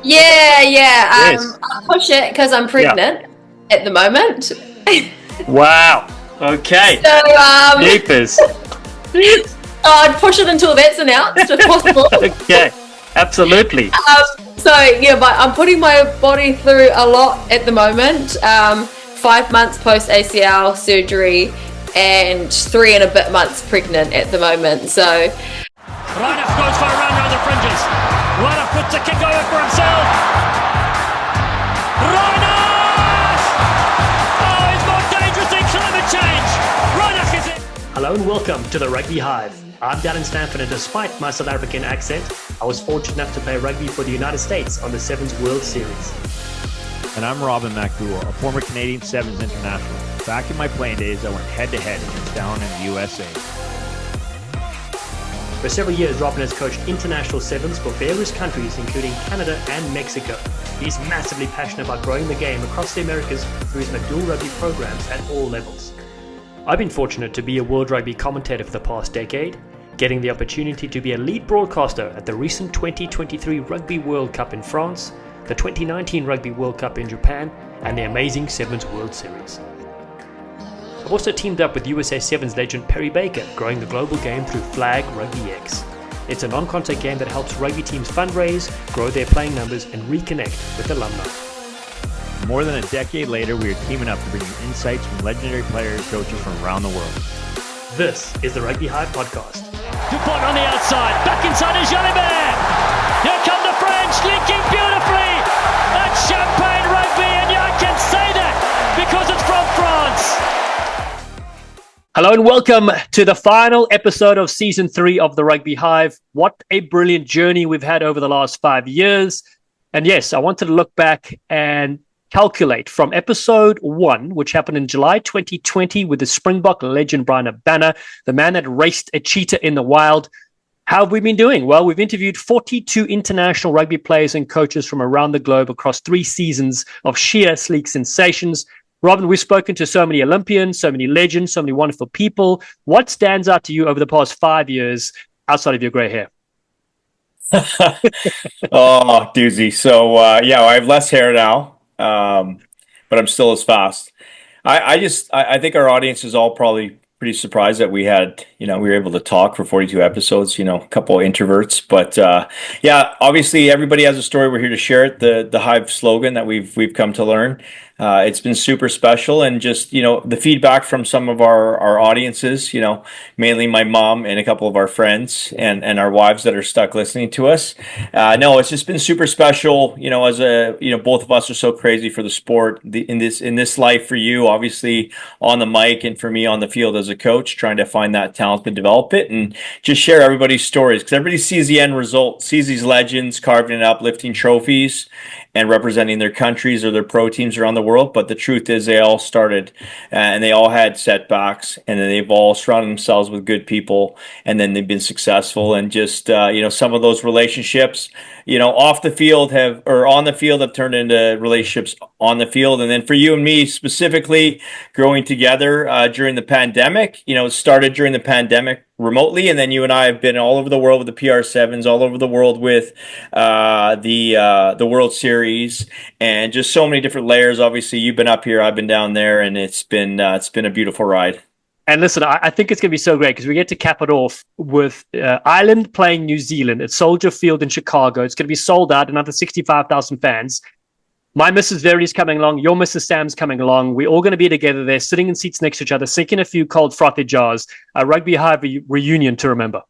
Yeah. Yes. I push it because I'm Yeah. pregnant at the moment. Wow. Okay. So Jeepers. I'd push it until that's announced if possible. Okay. Absolutely. But I'm putting my body through a lot at the moment. 5 months post ACL surgery and 3 and a bit months pregnant at the moment. So Reinach goes for a round around the fringes. Reinach puts a kick over for himself. Reinach! Oh, he's more dangerous than climate change. Reinach is in. Hello and welcome to the Rugby Hive. I'm Dallen Stanford, and despite my South African accent, I was fortunate enough to play rugby for the United States on the Sevens World Series. And I'm MacDowell, a former Canadian Sevens international. Back in my playing days, I went head-to-head against Dallen in the USA. For several years, Robin has coached international sevens for various countries, including Canada and Mexico. He's massively passionate about growing the game across the Americas through his MacDowell rugby programs at all levels. I've been fortunate to be a World Rugby commentator for the past decade, getting the opportunity to be a lead broadcaster at the recent 2023 Rugby World Cup in France, the 2019 Rugby World Cup in Japan, and the amazing Sevens World Series. I've also teamed up with USA Sevens legend Perry Baker, growing the global game through Flag Rugby X. It's a non-contact game that helps rugby teams fundraise, grow their playing numbers, and reconnect with alumni. More than a decade later, we are teaming up to bring you insights from legendary players and coaches from around the world. This is the Rugby Hive podcast. Dupont on the outside, back inside is Jalibert. Here come the French, linking beautifully. That's champagne rugby, and I can say that because it's from France. Hello and welcome to the final episode of Season 3 of the Rugby Hive. What a brilliant journey we've had over the last 5 years. And yes, I wanted to look back and calculate from episode 1, which happened in July 2020 with the Springbok legend Brian Abana, the man that raced a cheetah in the wild. How have we been doing? Well, we've interviewed 42 international rugby players and coaches from around the globe across 3 seasons of sheer sleek sensations. Robin, we've spoken to so many Olympians, so many legends, so many wonderful people. What stands out to you over the past 5 years outside of your grey hair? Oh, doozy. So, I have less hair now, but I'm still as fast. I think our audience is all probably pretty surprised that we were able to talk for 42 episodes, a couple of introverts, but, obviously everybody has a story. We're here to share it. The Hive slogan that we've come to learn. It's been super special, and just, the feedback from some of our audiences, mainly my mom and a couple of our friends and our wives that are stuck listening to us. No, it's just been super special, as both of us are so crazy for the sport in this life, for you, obviously on the mic, and for me on the field as a coach, trying to find that talent and develop it and just share everybody's stories, because everybody sees the end result, sees these legends carving it up, lifting trophies and representing their countries or their pro teams around the world. But the truth is they all started and they all had setbacks, and then they've all surrounded themselves with good people, and then they've been successful. And just, some of those relationships, off the field on the field have turned into relationships on the field. And then for you and me specifically, growing together during the pandemic, it started during the pandemic remotely, and then you and I have been all over the world with the PR7s, all over the world with the World Series, and just so many different layers. Obviously, you've been up here, I've been down there, and it's been a beautiful ride. And listen, I think it's going to be so great because we get to cap it off with Ireland playing New Zealand at Soldier Field in Chicago. It's going to be sold out, another 65,000 fans. My Mrs. Verity's coming along. Your Mrs. Sam's coming along. We're all going to be together there, sitting in seats next to each other, sinking a few cold frothy jars. A Rugby Hive reunion to remember.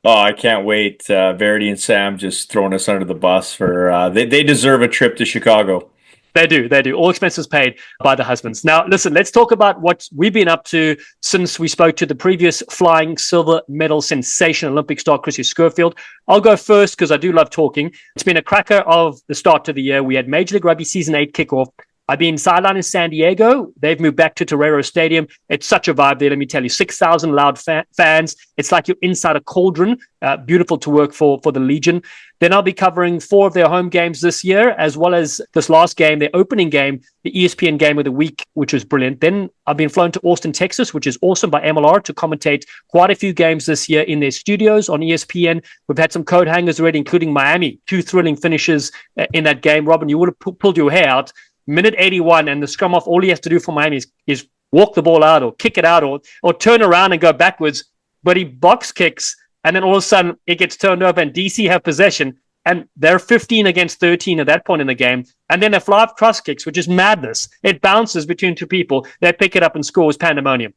Oh, I can't wait. Verity and Sam just throwing us under the bus for they deserve a trip to Chicago. They do. All expenses paid by the husbands. Now, listen, let's talk about what we've been up to since we spoke to the previous flying silver medal sensation, Olympic star Chrissy Schofield. I'll go first because I do love talking. It's been a cracker of the start to the year. We had Major League Rugby Season 8 kickoff. I've been sidelined in San Diego. They've moved back to Torero Stadium. It's such a vibe there, let me tell you. 6,000 loud fans. It's like you're inside a cauldron. Beautiful to work for the Legion. Then I'll be covering 4 of their home games this year, as well as this last game, their opening game, the ESPN game of the week, which was brilliant. Then I've been flown to Austin, Texas, which is awesome, by MLR, to commentate quite a few games this year in their studios on ESPN. We've had some coat hangers already, including Miami. 2 thrilling finishes in that game. Robin, you would have pulled your hair out. Minute 81, and the scrum off, all he has to do for Miami is walk the ball out or kick it out or turn around and go backwards. But he box kicks, and then all of a sudden it gets turned over, and DC have possession, and they're 15 against 13 at that point in the game. And then they fly off cross kicks, which is madness. It bounces between 2 people. They pick it up and score. It's pandemonium.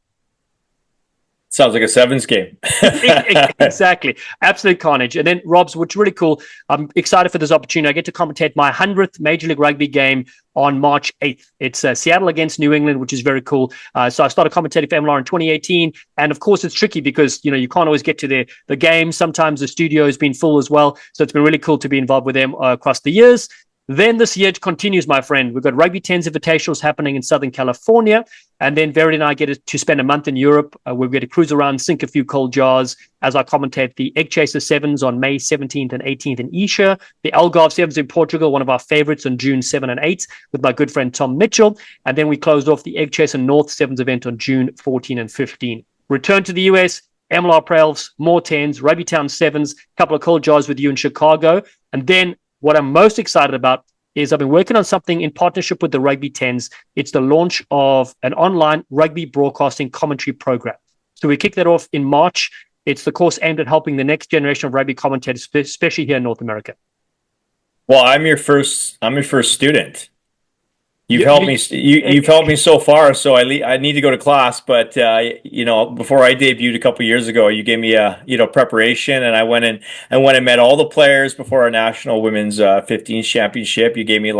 Sounds like a sevens game. Exactly. Absolute carnage. And then, Rob's, which is really cool, I'm excited for this opportunity. I get to commentate my 100th Major League Rugby game on March 8th. It's Seattle against New England, which is very cool. So I started commentating for MLR in 2018. And of course, it's tricky because, you can't always get to the game. Sometimes the studio has been full as well. So it's been really cool to be involved with them across the years. Then this year it continues, my friend. We've got Rugby 10s Invitationals happening in Southern California. And then Verity and I get to spend a month in Europe. We get to cruise around, sink a few cold jars as I commentate the Egg Chaser 7s on May 17th and 18th in Isha. The Algarve 7s in Portugal, one of our favorites, on June 7 and 8 with my good friend Tom Mitchell. And then we closed off the Egg Chaser North 7s event on June 14 and 15. Return to the US, MLR Prels, more 10s, Rugby Town 7s, a couple of cold jars with you in Chicago. And then what I'm most excited about is I've been working on something in partnership with the Rugby 10s. It's the launch of an online rugby broadcasting commentary program. So we kick that off in March. It's the course aimed at helping the next generation of rugby commentators, especially here in North America. Well, I'm your first student. You've helped me. You've helped me so far. So I need to go to class. But before I debuted a couple of years ago, you gave me a preparation, and I went and met all the players before our national women's 15s championship. You gave me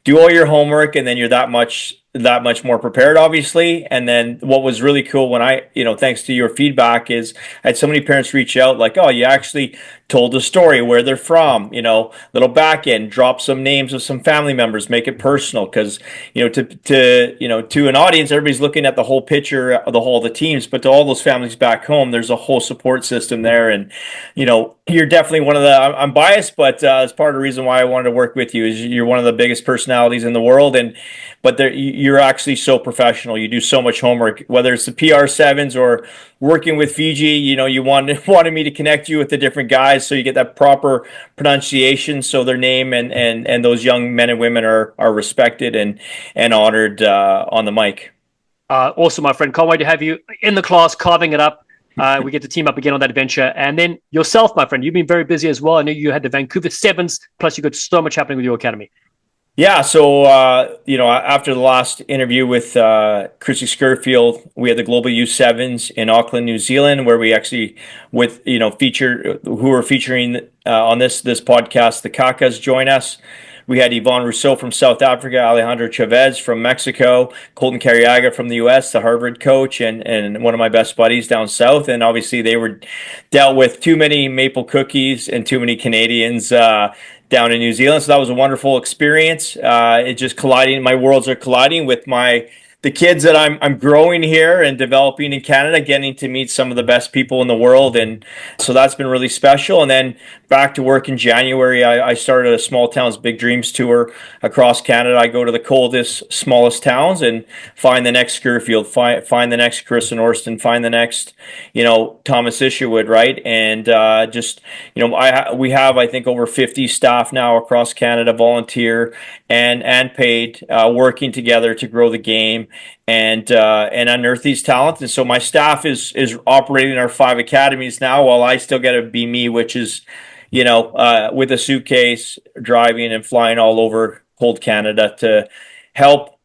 do all your homework, and then you're that much more prepared, obviously. And then what was really cool when I, thanks to your feedback, is I had so many parents reach out oh, you actually told the story, where they're from, little back end, drop some names of some family members, make it personal. Because, to an audience, everybody's looking at the whole picture of the teams, but to all those families back home, there's a whole support system there. And, you're definitely one of I'm biased, but it's part of the reason why I wanted to work with you is you're one of the biggest personalities in the world. But you're actually so professional. You do so much homework, whether it's the PR7s or working with Fiji. You wanted me to connect you with the different guys so you get that proper pronunciation, so their name and those young men and women are respected and honored on the mic. Awesome, my friend. Can't wait to have you in the class carving it up. We get to team up again on that adventure. And then yourself, my friend, you've been very busy as well. I know you had the Vancouver 7s, plus you got so much happening with your academy. Yeah, so after the last interview with Chrissy Scurfield, we had the Global U7s in Auckland, New Zealand, where we actually who are featuring on this podcast, the Kakas join us. We had Yvonne Rousseau from South Africa, Alejandro Chavez from Mexico, Colton Carriaga from the U.S., the Harvard coach, and one of my best buddies down south. And obviously they were dealt with too many maple cookies and too many Canadians down in New Zealand. So that was a wonderful experience. It just my worlds are colliding with the kids that I'm growing here and developing in Canada, getting to meet some of the best people in the world. And so that's been really special. And then back to work in January, I started a Small Towns Big Dreams tour across Canada. I go to the coldest, smallest towns and find the next Scurfield, find the next Carissa Orston, find the next, Thomas Isherwood, right? And we have, I think, over 50 staff now across Canada, volunteer and paid, working together to grow the game and unearth these talents. And so my staff is operating our 5 academies now, while I still get to be me, which is, with a suitcase, driving and flying all over cold Canada to help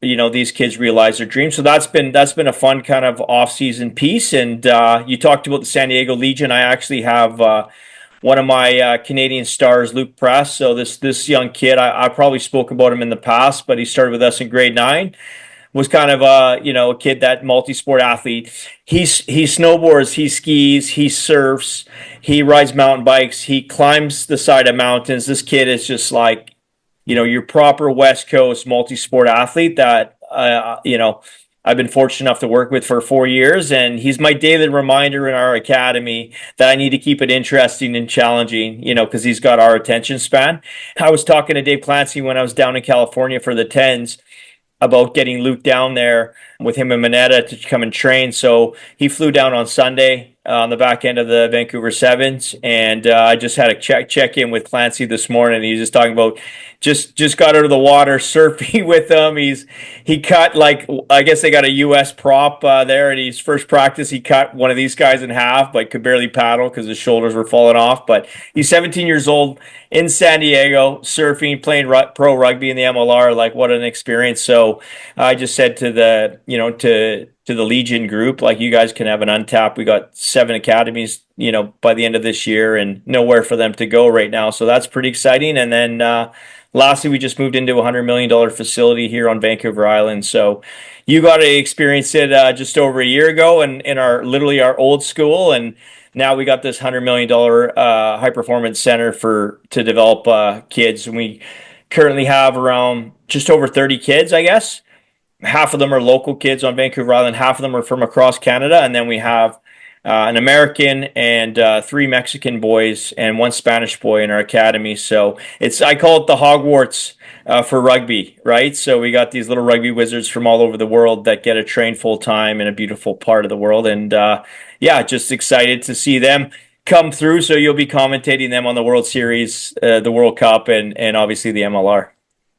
these kids realize their dreams. So that's been a fun kind of off-season piece. And you talked about the San Diego Legion. I actually have one of my Canadian stars, Luke Press. So this young kid, I probably spoke about him in the past, but he started with us in grade 9. Was kind of a kid, that multi-sport athlete. He snowboards, he skis, he surfs, he rides mountain bikes, he climbs the side of mountains. This kid is just your proper West Coast multi-sport athlete that, I've been fortunate enough to work with for 4 years, and he's my daily reminder in our academy that I need to keep it interesting and challenging, because he's got our attention span. I was talking to Dave Clancy when I was down in California for the tens about getting Luke down there with him and Mineta to come and train. So he flew down on Sunday on the back end of the Vancouver Sevens, and I just had a check in with Clancy this morning. He was just talking about just got out of the water surfing with him. He cut, like, I guess they got a U.S. prop there, and his first practice he cut one of these guys in half, but could barely paddle because his shoulders were falling off. But he's 17 years old in San Diego, surfing, playing pro rugby in the MLR. Like, what an experience! So I just said to the to the Legion group, like, you guys can have an untapped. We got 7 academies, by the end of this year, and nowhere for them to go right now. So that's pretty exciting. And then lastly, we just moved into a $100 million facility here on Vancouver Island. So you got to experience it just over a year ago, and in our old school, and now we got this $100 million high performance center to develop kids. And we currently have around just over 30 kids, I guess. Half of them are local kids on Vancouver Island. Half of them are from across Canada. And then we have an American and 3 Mexican boys and 1 Spanish boy in our academy. So I call it the Hogwarts for rugby, right? So we got these little rugby wizards from all over the world that get to train full time in a beautiful part of the world. And just excited to see them come through. So you'll be commentating them on the World Series, the World Cup, and obviously the MLR.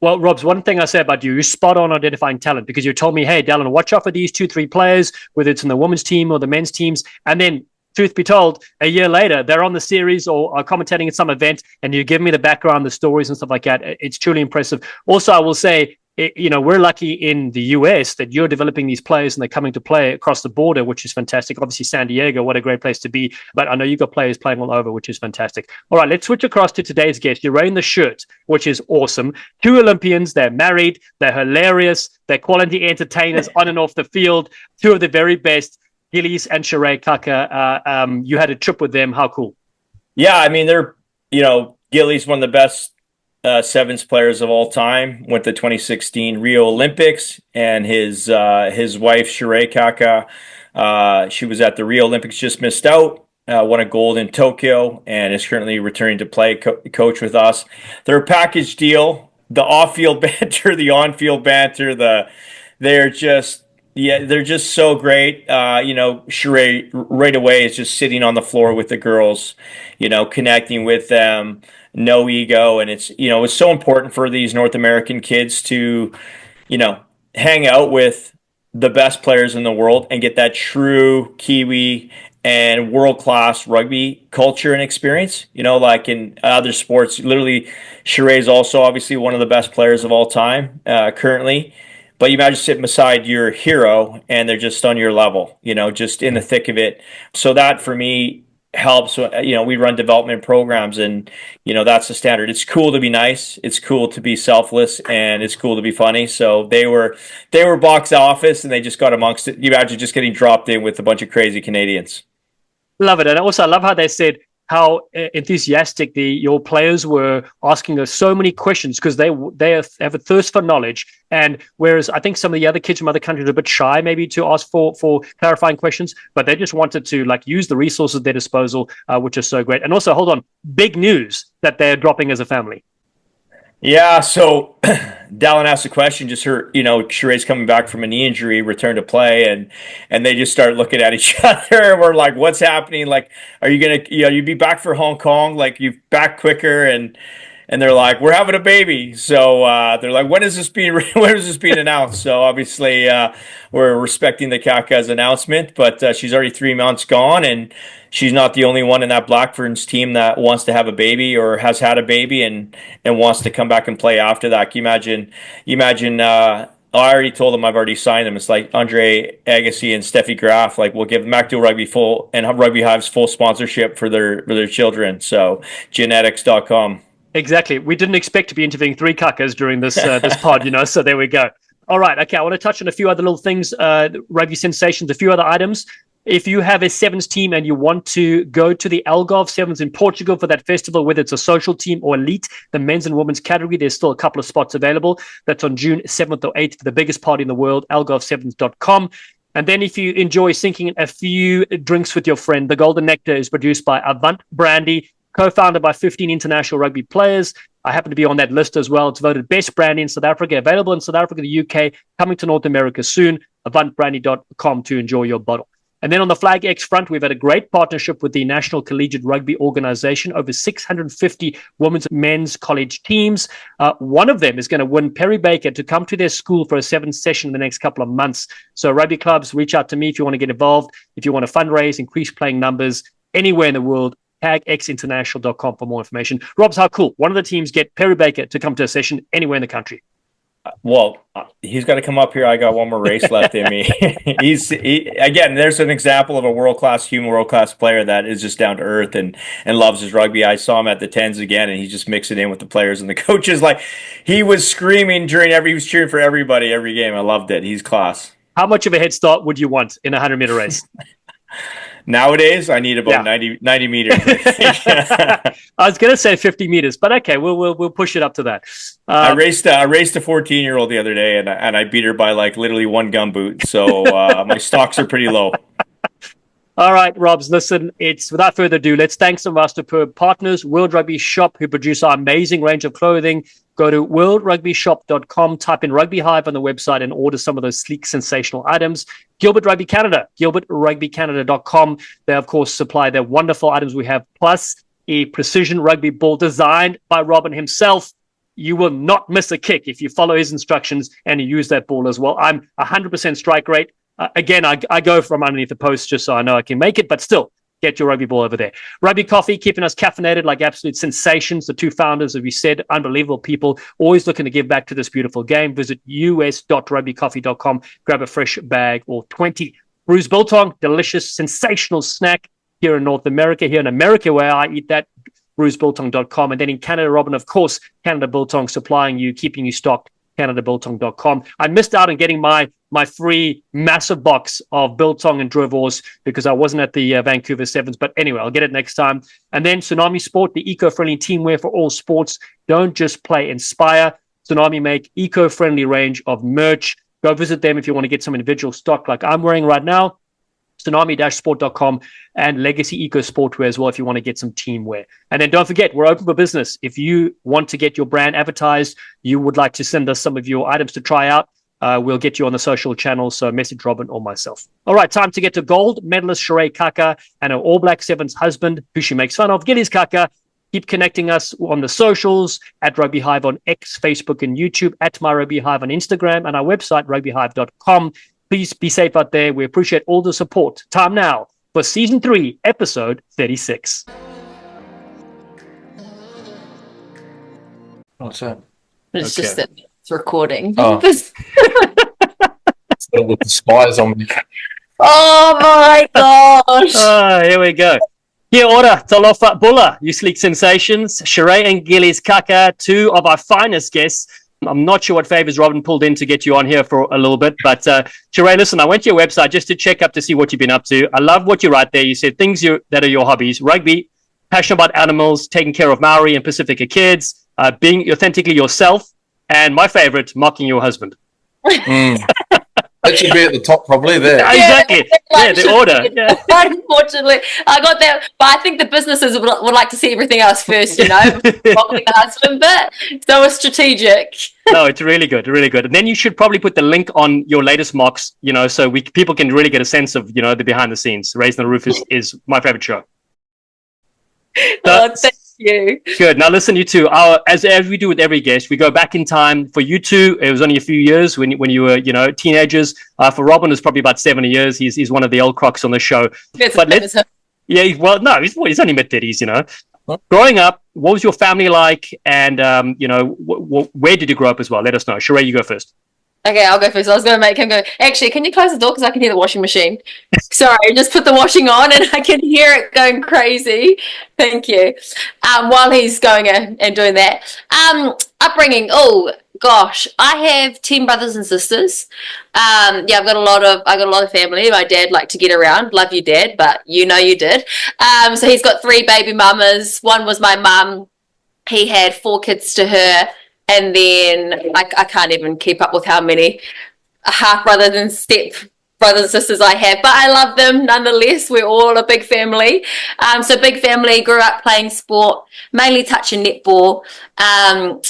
Well, Robs, one thing I say about you, you're spot on identifying talent, because you told me, hey, Dallen, watch out for these 2-3 players, whether it's in the women's team or the men's teams. And then, truth be told, a year later, they're on the series or are commentating at some event, and you give me the background, the stories and stuff like that. It's truly impressive. Also, I will say, we're lucky in the US that you're developing these players and they're coming to play across the border, which is fantastic. Obviously, San Diego, what a great place to be. But I know you've got players playing all over, which is fantastic. All right, let's switch across to today's guest. You're wearing the shirt, which is awesome. 2 Olympians, they're married, they're hilarious, they're quality entertainers on and off the field. 2 of the very best, Gillies and Shiray Kaka. You had a trip with them. How cool. Yeah, I mean, they're, Gillies, one of the best sevens players of all time, went to 2016 Rio Olympics, and his wife Shiray Kaka, she was at the Rio Olympics, just missed out, won a gold in Tokyo, and is currently returning to play coach with us. They're a package deal. The off-field banter, the on-field banter, they're just so great. Shiray right away is just sitting on the floor with the girls, connecting with them. No ego. And it's so important for these North American kids to, hang out with the best players in the world and get that true Kiwi and world-class rugby culture and experience. Like in other sports, literally, Shiray is also obviously one of the best players of all time currently. But you imagine sitting beside your hero and they're just on your level, just in the thick of it. So that for me helps. We run development programs, and that's the standard. It's cool to be nice, it's cool to be selfless, and it's cool to be funny. So they were box office, and they just got amongst it. You imagine just getting dropped in with a bunch of crazy Canadians. Love it. And also I love how they said how enthusiastic your players were, asking us so many questions, because they have a thirst for knowledge. And whereas I think some of the other kids from other countries are a bit shy maybe to ask for clarifying questions, but they just wanted to use the resources at their disposal, which is so great. And also, hold on, big news that they're dropping as a family. Yeah, so Dallen asked a question, just heard, Shiray's coming back from a knee injury, return to play, and they just start looking at each other. We're like, what's happening? Like, are you going to, you be back for Hong Kong? Like, you back quicker? And they're like, we're having a baby. So they're like, when is this being announced? So obviously we're respecting the Kaka's announcement, but she's already 3 months gone, and she's not the only one in that Black Ferns team that wants to have a baby or has had a baby and wants to come back and play after that. Can you imagine I already told them I've already signed them. It's like Andre Agassi and Steffi Graf. Like, we'll give MacDowell Rugby full and Rugby Hive's full sponsorship for their children. So genetics.com. Exactly. We didn't expect to be interviewing 3 Kakas during this pod, so there we go. All right. Okay. I want to touch on a few other little things, rugby sensations, a few other items. If you have a sevens team and you want to go to the Algarve Sevens in Portugal for that festival, whether it's a social team or elite, the men's and women's category, there's still a couple of spots available. That's on June 7th or 8th for the biggest party in the world, algarve7s.com. And then if you enjoy sinking a few drinks with your friend, the Golden Nectar is produced by Avant Brandy, co-founded by 15 international rugby players. I happen to be on that list as well. It's voted best brandy in South Africa, available in South Africa, the UK, coming to North America soon. AvantBrandy.com to enjoy your bottle. And then on the Flag X front, we've had a great partnership with the National Collegiate Rugby Organization, over 650 women's and men's college teams. One of them is going to win Perry Baker to come to their school for a 7th session in the next couple of months. So rugby clubs, reach out to me if you want to get involved, if you want to fundraise, increase playing numbers anywhere in the world. TagXinternational.com for more information. Robs, how cool. One of the teams get Perry Baker to come to a session anywhere in the country. Well, he's got to come up here. I got one more race left in me. Again, there's an example of a world-class human, world-class player that is just down to earth and loves his rugby. I saw him at the 10s again, and he's just mixing in with the players and the coaches. Like, he was screaming he was cheering for everybody every game. I loved it. He's class. How much of a head start would you want in a 100-meter race? Nowadays, I need about 90 meters. I was going to say 50 meters, but okay, we'll push it up to that. I raced a 14-year-old the other day, and I beat her by like literally one gumboot. So my stocks are pretty low. All right, Robs, listen, it's without further ado, let's thank some of our superb partners, World Rugby Shop, who produce our amazing range of clothing. Go to worldrugbyshop.com, type in Rugby Hive on the website and order some of those sleek, sensational items. Gilbert Rugby Canada, gilbertrugbycanada.com. They, of course, supply their wonderful items we have, plus a precision rugby ball designed by Robin himself. You will not miss a kick if you follow his instructions and you use that ball as well. I'm 100% strike rate. Again, I go from underneath the post just so I know I can make it, but still, get your rugby ball over there. Rugby Coffee, keeping us caffeinated like absolute sensations. The two founders, as we said, unbelievable people, always looking to give back to this beautiful game. Visit us.rugbycoffee.com, grab a fresh bag or 20. Bruce Biltong, delicious, sensational snack here in North America. Here in America, where I eat that, brucebiltong.com. And then in Canada, Robin, of course, Canada Biltong supplying you, keeping you stocked, canadabiltong.com. I missed out on getting my free massive box of Biltong and Drovors because I wasn't at the Vancouver Sevens. But anyway, I'll get it next time. And then Tsunami Sport, the eco-friendly teamwear for all sports. Don't just play, inspire. Tsunami make eco-friendly range of merch. Go visit them if you want to get some individual stock like I'm wearing right now. Tsunami-sport.com and Legacy Eco Sportwear as well if you want to get some team wear. And then don't forget, we're open for business. If you want to get your brand advertised, you would like to send us some of your items to try out, we'll get you on the social channels, so message Robin or myself. All right, time to get to gold medalist Shiray Kaka and her All Black Sevens husband, who she makes fun of, Gillies Kaka. Keep connecting us on the socials, at Rugby Hive on X, Facebook, and YouTube, at My Rugby Hive on Instagram, and our website, rugbyhive.com. Please be safe out there. We appreciate all the support. Time now for Season 3, Episode 36. What's that? It's just that it's recording. Oh. With the spies on me. Oh my gosh. Here we go. Kia ora, talofa bula, you sleek sensations. Shiray and Gillies Kaka, two of our finest guests. I'm not sure what favors Robin pulled in to get you on here for a little bit, but Shiray, listen, I went to your website just to check up to see what you've been up to. I love what you write there. You said things that are your hobbies: rugby, passionate about animals, taking care of Maori and Pacifica kids, being authentically yourself, and my favorite, mocking your husband. That should be at the top, probably there. Exactly. Yeah, the order. Yeah. Unfortunately, I got that, but I think the businesses would like to see everything else first, before mocking the husband bit. So it's strategic. No, it's really good, really good. And then you should probably put the link on your latest mocks, so people can really get a sense of, the behind the scenes. Raising the Roof is my favorite show. Thank you. Good. Now listen, you two, as we do with every guest, we go back in time. For you two, it was only a few years when you were, teenagers. For Robin, it's probably about 70 years. He's one of the old crocs on the show. He's only mid-30s, Growing up, what was your family like? And, where did you grow up as well? Let us know. Shiray, you go first. Okay, I'll go first. I was going to make him go, actually, can you close the door because I can hear the washing machine? Sorry, just put the washing on and I can hear it going crazy. Thank you. While he's going and doing that. Upbringing. Oh, gosh. I have 10 brothers and sisters. I've got a lot of family. My dad liked to get around. Love you, Dad, but you know you did. So he's got 3 baby mamas. One was my mum. He had 4 kids to her. And then I can't even keep up with how many half brothers and step brothers and sisters I have, but I love them nonetheless. We're all a big family. So big family, grew up playing sport, mainly touching netball. And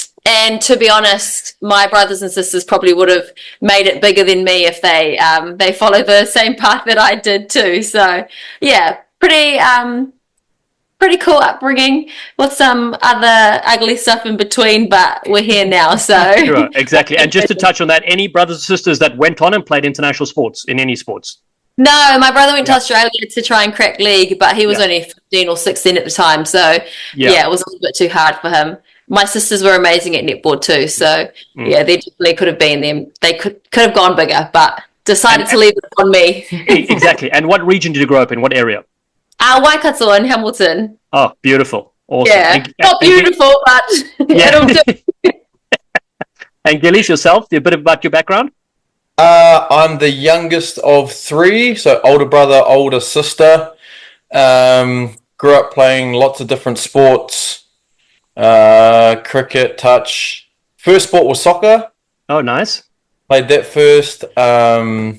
to be honest, my brothers and sisters probably would have made it bigger than me if they follow the same path that I did too. So yeah, pretty cool upbringing with some other ugly stuff in between, but we're here now, so. Sure, exactly. And just to touch on that, any brothers and sisters that went on and played international sports in any sports? No, my brother went to Australia to try and crack league, but he was only 15 or 16 at the time, so it was a little bit too hard for him. My sisters were amazing at netball too, so they definitely could have been them. They could have gone bigger, but decided to leave it on me. Exactly. And what region did you grow up in? What area? Waikato in Hamilton. Oh, beautiful. Awesome. Yeah, not beautiful, but it'll do. And Gillies, yourself, a bit about your background? I'm the youngest of 3, so older brother, older sister. Grew up playing lots of different sports, cricket, touch. First sport was soccer. Oh, nice. Played that first. I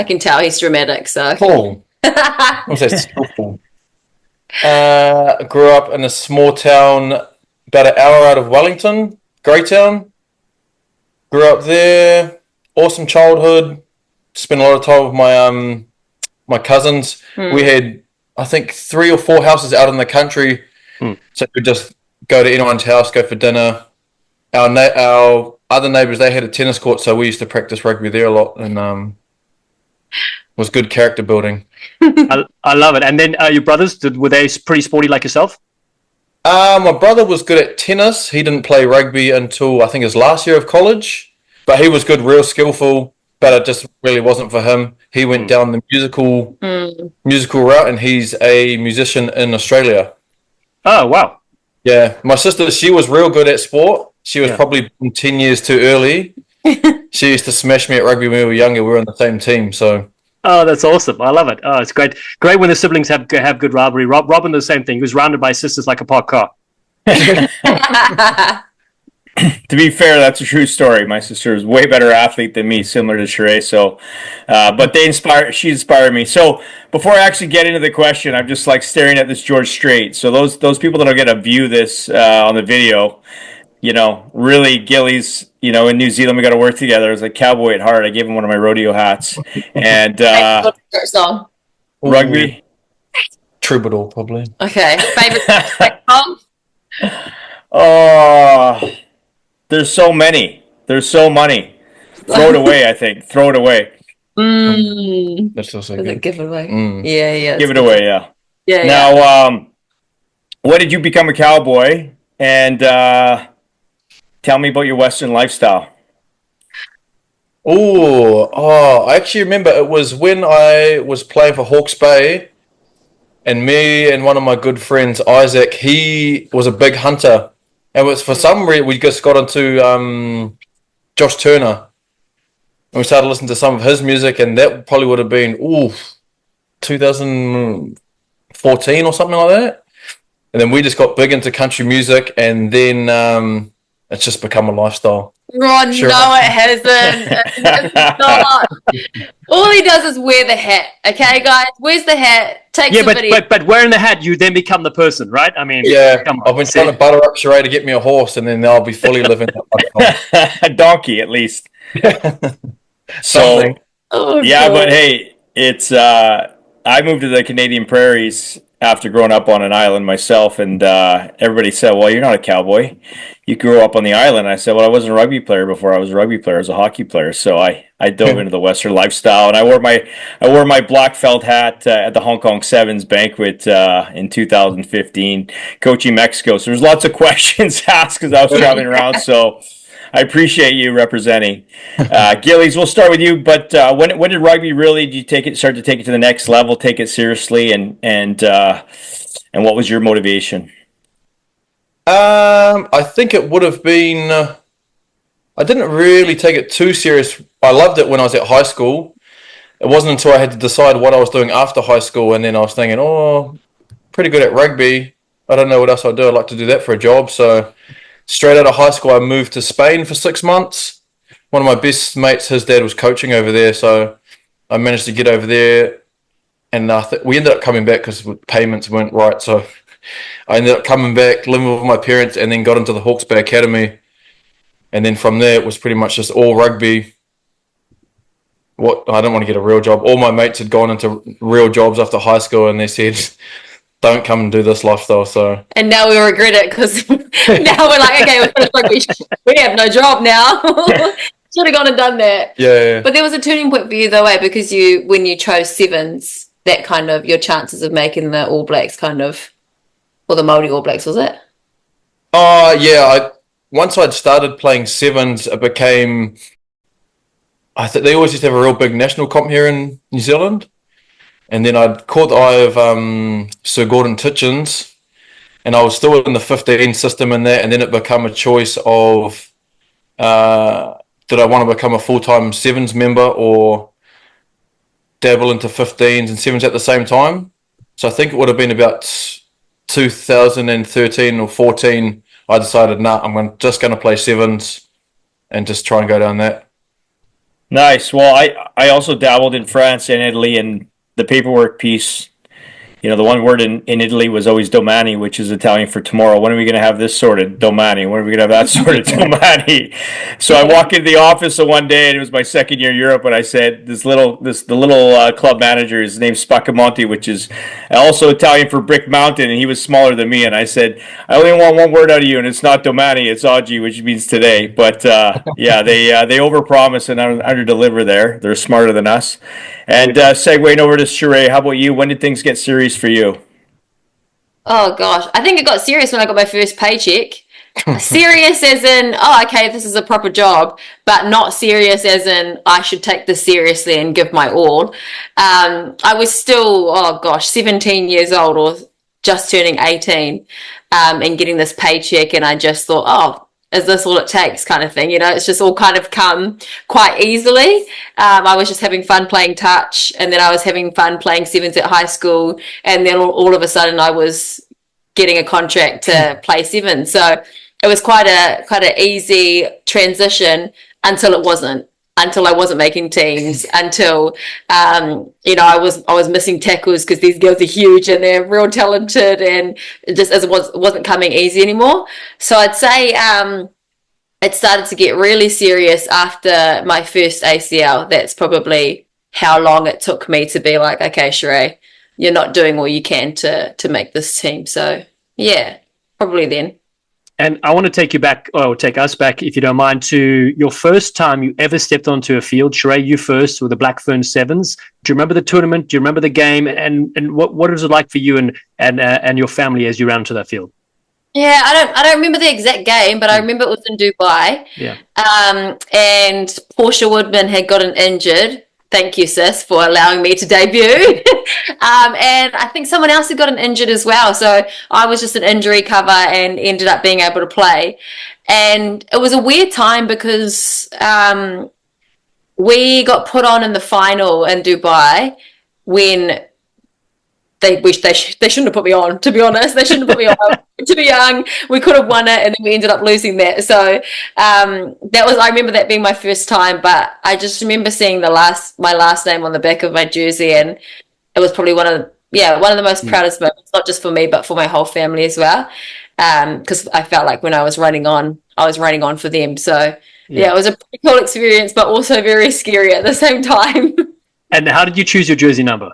can tell he's dramatic, so. Cool. What's that? Skillful. Grew up in a small town about an hour out of Wellington, Greytown. Grew up there. Awesome childhood. Spent a lot of time with my cousins. We had, I think, 3 or 4 houses out in the country, so we'd just go to anyone's house, go for dinner. Our other neighbours, they had a tennis court, so we used to practice rugby there a lot, and was good character building. I love it. And then your brothers, were they pretty sporty like yourself? My brother was good at tennis. He didn't play rugby until I think his last year of college, but he was good, real skillful, but it just really wasn't for him. He went down the musical route, and he's a musician in Australia. Oh, wow. Yeah. My sister, she was real good at sport. She was probably 10 years too early. She used to smash me at rugby when we were younger. We were on the same team, so... Oh, that's awesome. I love it. Oh, it's great. Great when the siblings have good rivalry. Robin, the same thing. He was rounded by sisters like a parked car. To be fair, that's a true story. My sister is way better athlete than me, similar to Shiray. So, but she inspired me. So before I actually get into the question, I'm just like staring at this George Strait. So those people that are going to view this on the video, really Gillies, in New Zealand, we got to work together. It was like cowboy at heart. I gave him one of my rodeo hats. And song. Rugby. Troubadour, probably. Okay. Favorite song? Oh, there's so many. There's so many. Throw it away, I think. Throw it away. That's also Does good. it give it away? Yeah. Give it away, yeah. Yeah. Now, when did you become a cowboy? And tell me about your Western lifestyle. I actually remember it was when I was playing for Hawke's Bay, and me and one of my good friends, Isaac, he was a big hunter. And it was for some reason we just got into Josh Turner. And we started listening to some of his music, and that probably would have been 2014 or something like that. And then we just got big into country music, and then it's just become a lifestyle. Ron, sure. No, it hasn't. It's not. All he does is wear the hat. Okay, guys, wears the hat. Takes a video. but wearing the hat, you then become the person, right? I mean, yeah. I've been trying to butter up Shiray to get me a horse, and then I'll be fully living that. A donkey, at least. So, but hey, it's. I moved to the Canadian prairies after growing up on an island myself, and everybody said, well, you're not a cowboy. You grew up on the island. I said, well, I wasn't a rugby player before I was a rugby player. I was a hockey player. So I dove into the Western lifestyle, and I wore my black felt hat at the Hong Kong Sevens banquet in 2015, coaching Mexico. So there's lots of questions asked because I was traveling around. So I appreciate you representing. Gillies, we'll start with you. But when did rugby really? Did you start to take it to the next level, take it seriously, and what was your motivation? I think it would have been. I didn't really take it too serious. I loved it when I was at high school. It wasn't until I had to decide what I was doing after high school, and then I was thinking, oh, pretty good at rugby. I don't know what else I'd do. I'd like to do that for a job. So straight out of high school, I moved to Spain for 6 months. One of my best mates, his dad was coaching over there, so I managed to get over there, and we ended up coming back because payments weren't right. So I ended up coming back, living with my parents, and then got into the Hawke's Bay Academy. And then from there, it was pretty much just all rugby. I don't want to get a real job. All my mates had gone into real jobs after high school, and they said, don't come and do this lifestyle. So, and now we regret it because now we're like, okay, we have no job now. Should have gone and done that. Yeah. But there was a turning point for you though, because when you chose sevens, that kind of your chances of making the All Blacks or the Māori All Blacks, was it? Oh yeah. Once I'd started playing sevens, it became. I think they always used to have a real big national comp here in New Zealand. And then I'd caught the eye of Sir Gordon Titchens, and I was still in the 15 system in that, and then it became a choice of did I want to become a full-time sevens member or dabble into 15s and sevens at the same time. So I think it would have been about 2013 or 14, I decided, I'm just going to play sevens and just try and go down that. Nice. Well, I also dabbled in France and Italy, and the paperwork piece, the one word in Italy was always domani, which is Italian for tomorrow. When are we going to have this sorted? Domani. When are we going to have that sorted? Domani. So I walk into the office one day, and it was my second year in Europe, and I said, the little club manager, his name's Spaccamonte, which is also Italian for brick mountain, and he was smaller than me, and I said, I only want one word out of you, and it's not domani, it's oggi, which means today. But yeah, they overpromise and underdeliver there. They're smarter than us. And segueing over to Shiray, how about you? When did things get serious for you? Oh gosh, I think it got serious when I got my first paycheck. Serious as in, oh, okay, this is a proper job, but not serious as in I should take this seriously and give my all. I was still, 17 years old or just turning 18, and getting this paycheck, and I just thought, oh, is this all it takes kind of thing? It's just all kind of come quite easily. I was just having fun playing touch, and then I was having fun playing sevens at high school, and then all of a sudden I was getting a contract to play sevens. So it was quite an easy transition until it wasn't. Until I wasn't making teams, until I was missing tackles because these girls are huge and they're real talented, and it just wasn't coming easy anymore. So I'd say it started to get really serious after my first ACL. That's probably how long it took me to be like, okay, Shiray, you're not doing all you can to make this team. So yeah, probably then. And I want to take us back, if you don't mind, to your first time you ever stepped onto a field. Shiray, you first with the Black Ferns Sevens. Do you remember the tournament? Do you remember the game? And what was it like for you and your family as you ran to that field? Yeah, I don't remember the exact game, but I remember it was in Dubai. Yeah. And Portia Woodman had gotten injured. Thank you, sis, for allowing me to debut. And I think someone else had gotten injured as well. So I was just an injury cover and ended up being able to play. And it was a weird time because we got put on in the final in Dubai when they shouldn't have put me on, to be honest. They shouldn't have put me on. Too young. We could have won it, and then we ended up losing that. So I remember that being my first time, but I just remember seeing my last name on the back of my jersey, and it was probably one of the most proudest moments, not just for me, but for my whole family as well. Because I felt like when I was running on for them. So yeah, it was a pretty cool experience, but also very scary at the same time. And how did you choose your jersey number?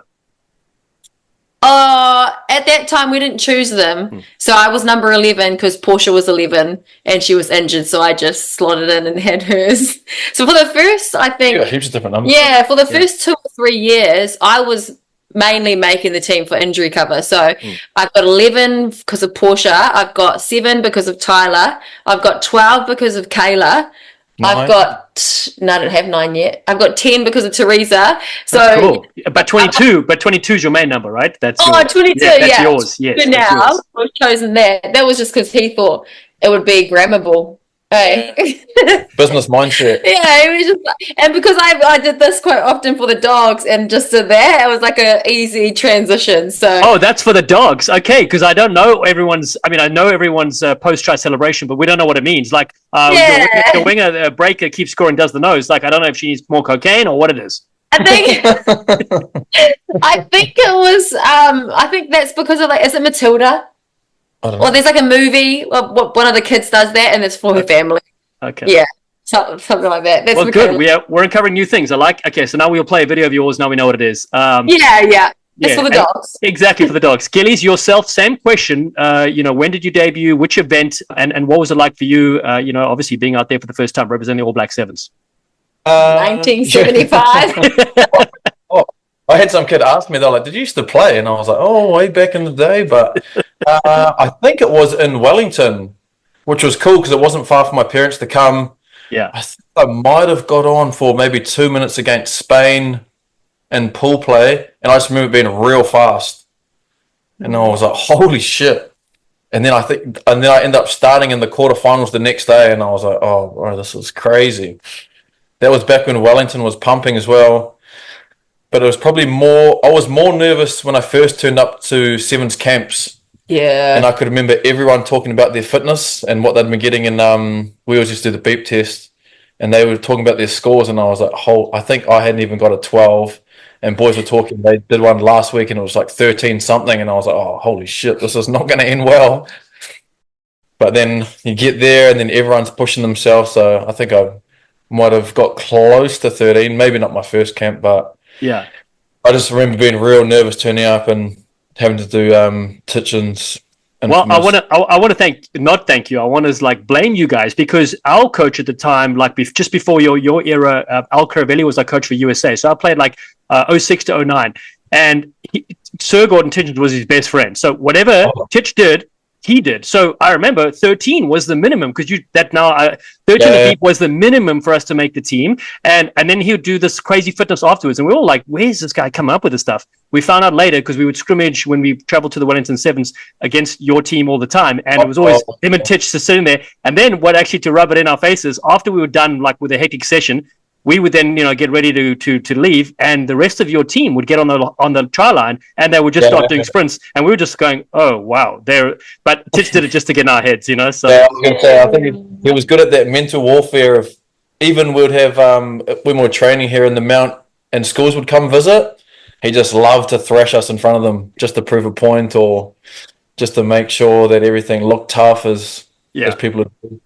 At that time we didn't choose them. So I was number 11 because Portia was 11 and she was injured, so I just slotted in and had hers. So for the first, I think... You got heaps of different numbers. Yeah, for the first 2 or 3 years, I was mainly making the team for injury cover. So I've got 11 because of Portia. I've got 7 because of Tyler. I've got 12 because of Kayla. 9. I've got no, I don't have 9 yet. I've got 10 because of Teresa. So That's cool. But 22 is your main number, right? That's 22. that's yours. Yes. For that's now, yours. I've chosen that. That was just because he thought it would be grammable. Hey. Business mindset. Yeah, it was just, and because I did this quite often for the dogs and just did that, it was like a easy transition. So Oh, that's for the dogs. Okay, because I don't know everyone's. I mean, I know everyone's post-try celebration, but we don't know what it means. Like, your winger breaker keeps scoring, does the nose. Like, I don't know if she needs more cocaine or what it is. I think I think it was I think that's because of like, is it Matilda? I don't know. Or there's like a movie. Well, one of the kids does that, and it's for her family. Okay. Yeah, something like that. That's Well, the good. kind We're uncovering new things. I like. Okay, so now we'll play a video of yours. Now we know what it is. Yeah. It's for the and- dogs. Exactly, for the dogs. Gillies, yourself, same question. When did you debut? Which event? And what was it like for you? Obviously being out there for the first time representing the All Black Sevens. 1975. I had some kid ask me, they're like, did you used to play? And I was like, oh, way back in the day. But I think it was in Wellington, which was cool because it wasn't far for my parents to come. Yeah. I think I might have got on for maybe 2 minutes against Spain in pool play. And I just remember being real fast. And I was like, holy shit. And then I ended up starting in the quarterfinals the next day. And I was like, oh, bro, this is crazy. That was back when Wellington was pumping as well. But it was probably I was more nervous when I first turned up to Sevens camps. Yeah. And I could remember everyone talking about their fitness and what they'd been getting in, we always just do the beep test. And they were talking about their scores, and I was like, I think I hadn't even got a 12. And boys were talking, they did one last week and it was like 13 something. And I was like, oh, holy shit, this is not going to end well. But then you get there and then everyone's pushing themselves. So I think I might have got close to 13, maybe not my first camp, but Yeah. I just remember being real nervous turning up and having to do Titchen's. Well, I want to thank you. I want to blame you guys because our coach at the time, just before your era, Al Caravelli was our coach for USA. So I played 06 to 09, and Sir Gordon Titchen was his best friend. So whatever Titch did, he did. So I remember 13 was the minimum because 13 was the minimum for us to make the team. And then he would do this crazy fitness afterwards. And we were all like, where's this guy come up with this stuff? We found out later because we would scrimmage when we traveled to the Wellington Sevens against your team all the time. And it was always him and Titch just sitting there. And then to rub it in our faces, after we were done with a hectic session, we would then, get ready to leave, and the rest of your team would get on the try line, and they would just start doing sprints, and we were just going, "Oh wow!" But Titch did it just to get in our heads, So yeah, I was going to say, I think he was good at that mental warfare. Of even we'd have when we were training here in the Mount, and schools would come visit. He just loved to thrash us in front of them, just to prove a point, or just to make sure that everything looked tough as people would.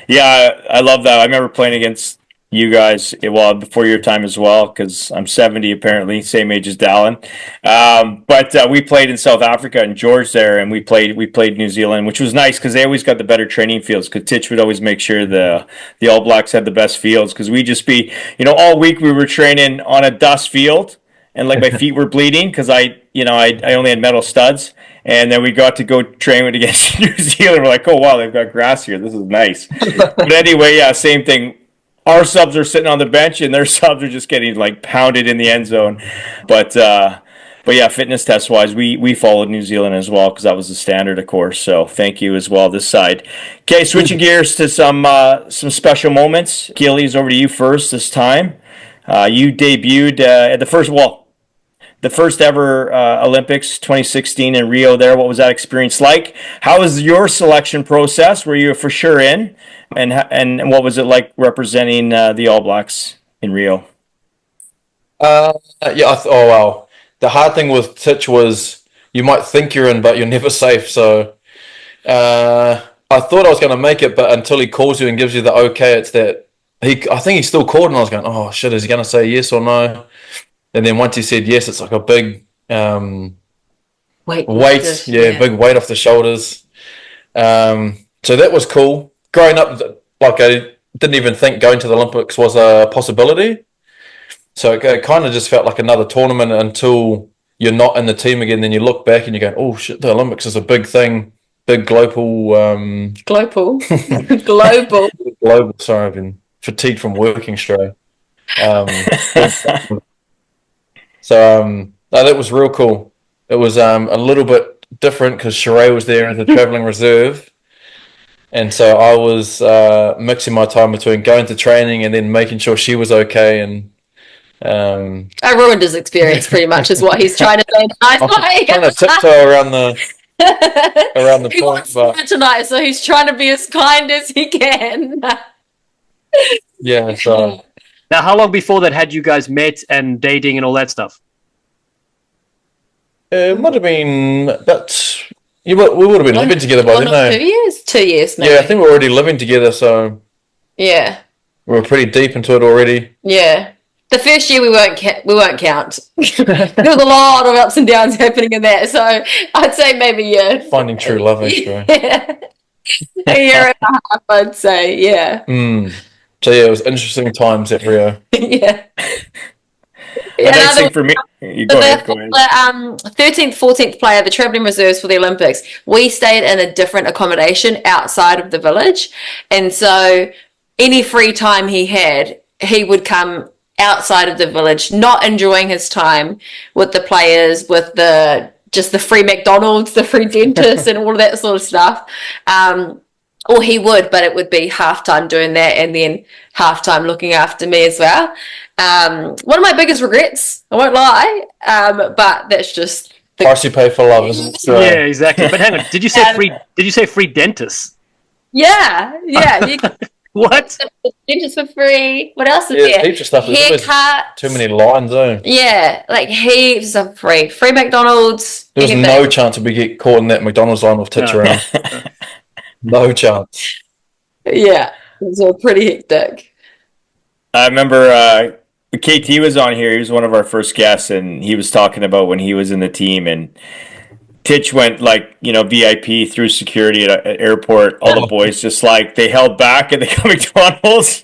Yeah, I love that. I remember playing against you guys, before your time as well, because I'm 70 apparently, same age as Dallen. But we played in South Africa and George there, and we played New Zealand, which was nice because they always got the better training fields. Because Titch would always make sure the All Blacks had the best fields, because we'd just be, all week we were training on a dust field, and my feet were bleeding because I only had metal studs. And then we got to go train against New Zealand. We're like, oh wow, they've got grass here. This is nice. But anyway, yeah, same thing. Our subs are sitting on the bench, and their subs are just getting pounded in the end zone. But yeah, fitness test wise, we followed New Zealand as well because that was the standard, of course. So thank you as well this side. Okay, switching gears to some special moments. Gillies, over to you first this time. You debuted at the first ever Olympics 2016 in Rio there. What was that experience like? How was your selection process? Were you for sure in? And what was it like representing the All Blacks in Rio? Oh, wow. The hard thing with Titch was you might think you're in, but you're never safe. So I thought I was going to make it, but until he calls you and gives you the okay, it's that I think he still called, and I was going, oh shit, is he going to say yes or no? And then once he said yes, it's like a big weight, big weight off the shoulders. So that was cool. Growing up, I didn't even think going to the Olympics was a possibility. So it kind of just felt like another tournament until you're not in the team again. Then you look back and you go, oh shit, the Olympics is a big thing, big global. Global. Sorry, I've been fatigued from working straight. No, that was real cool. It was a little bit different because Shiray was there as a travelling reserve. And so I was mixing my time between going to training and then making sure she was okay. And I ruined his experience pretty much is what he's trying to say. I'm trying to tiptoe around the he point, wants but to tonight, so he's trying to be as kind as he can. yeah. So Now, how long before that had you guys met and dating and all that stuff? it might have been about. We would have been living together by then, eh? 2 years? 2 years, maybe. Yeah, I think we were already living together, so Yeah. we were pretty deep into it already. Yeah. The first year we won't count. There was a lot of ups and downs happening in that, so I'd say maybe Finding true love, actually. yeah. A year and a half, I'd say, yeah. So yeah, it was interesting times at Rio. Yeah. The next thing for me, go ahead. The 13th, 14th player, the travelling reserves for the Olympics, we stayed in a different accommodation outside of the village. And so any free time he had, he would come outside of the village, not enjoying his time with the players, with just the free McDonald's, the free dentist and all of that sort of stuff. Or he would, but it would be halftime doing that and then halftime looking after me as well. One of my biggest regrets, I won't lie, but that's just the Price you pay for love, isn't it? So, Yeah, exactly. But hang on, did you say free? Did you say free dentists? yeah. You can What? dentist for free. What else is yeah, there? heaps of stuff. There's always Haircut. too many lines, eh? Yeah, like heaps of free McDonald's. There was anything. no chance we get caught in that McDonald's line with tits No. around. No chance. Yeah, it was all pretty hectic. I remember KT was on here. He was one of our first guests, and he was talking about when he was in the team, and Titch went VIP through security at an airport. All the boys just they held back at the McDonald's,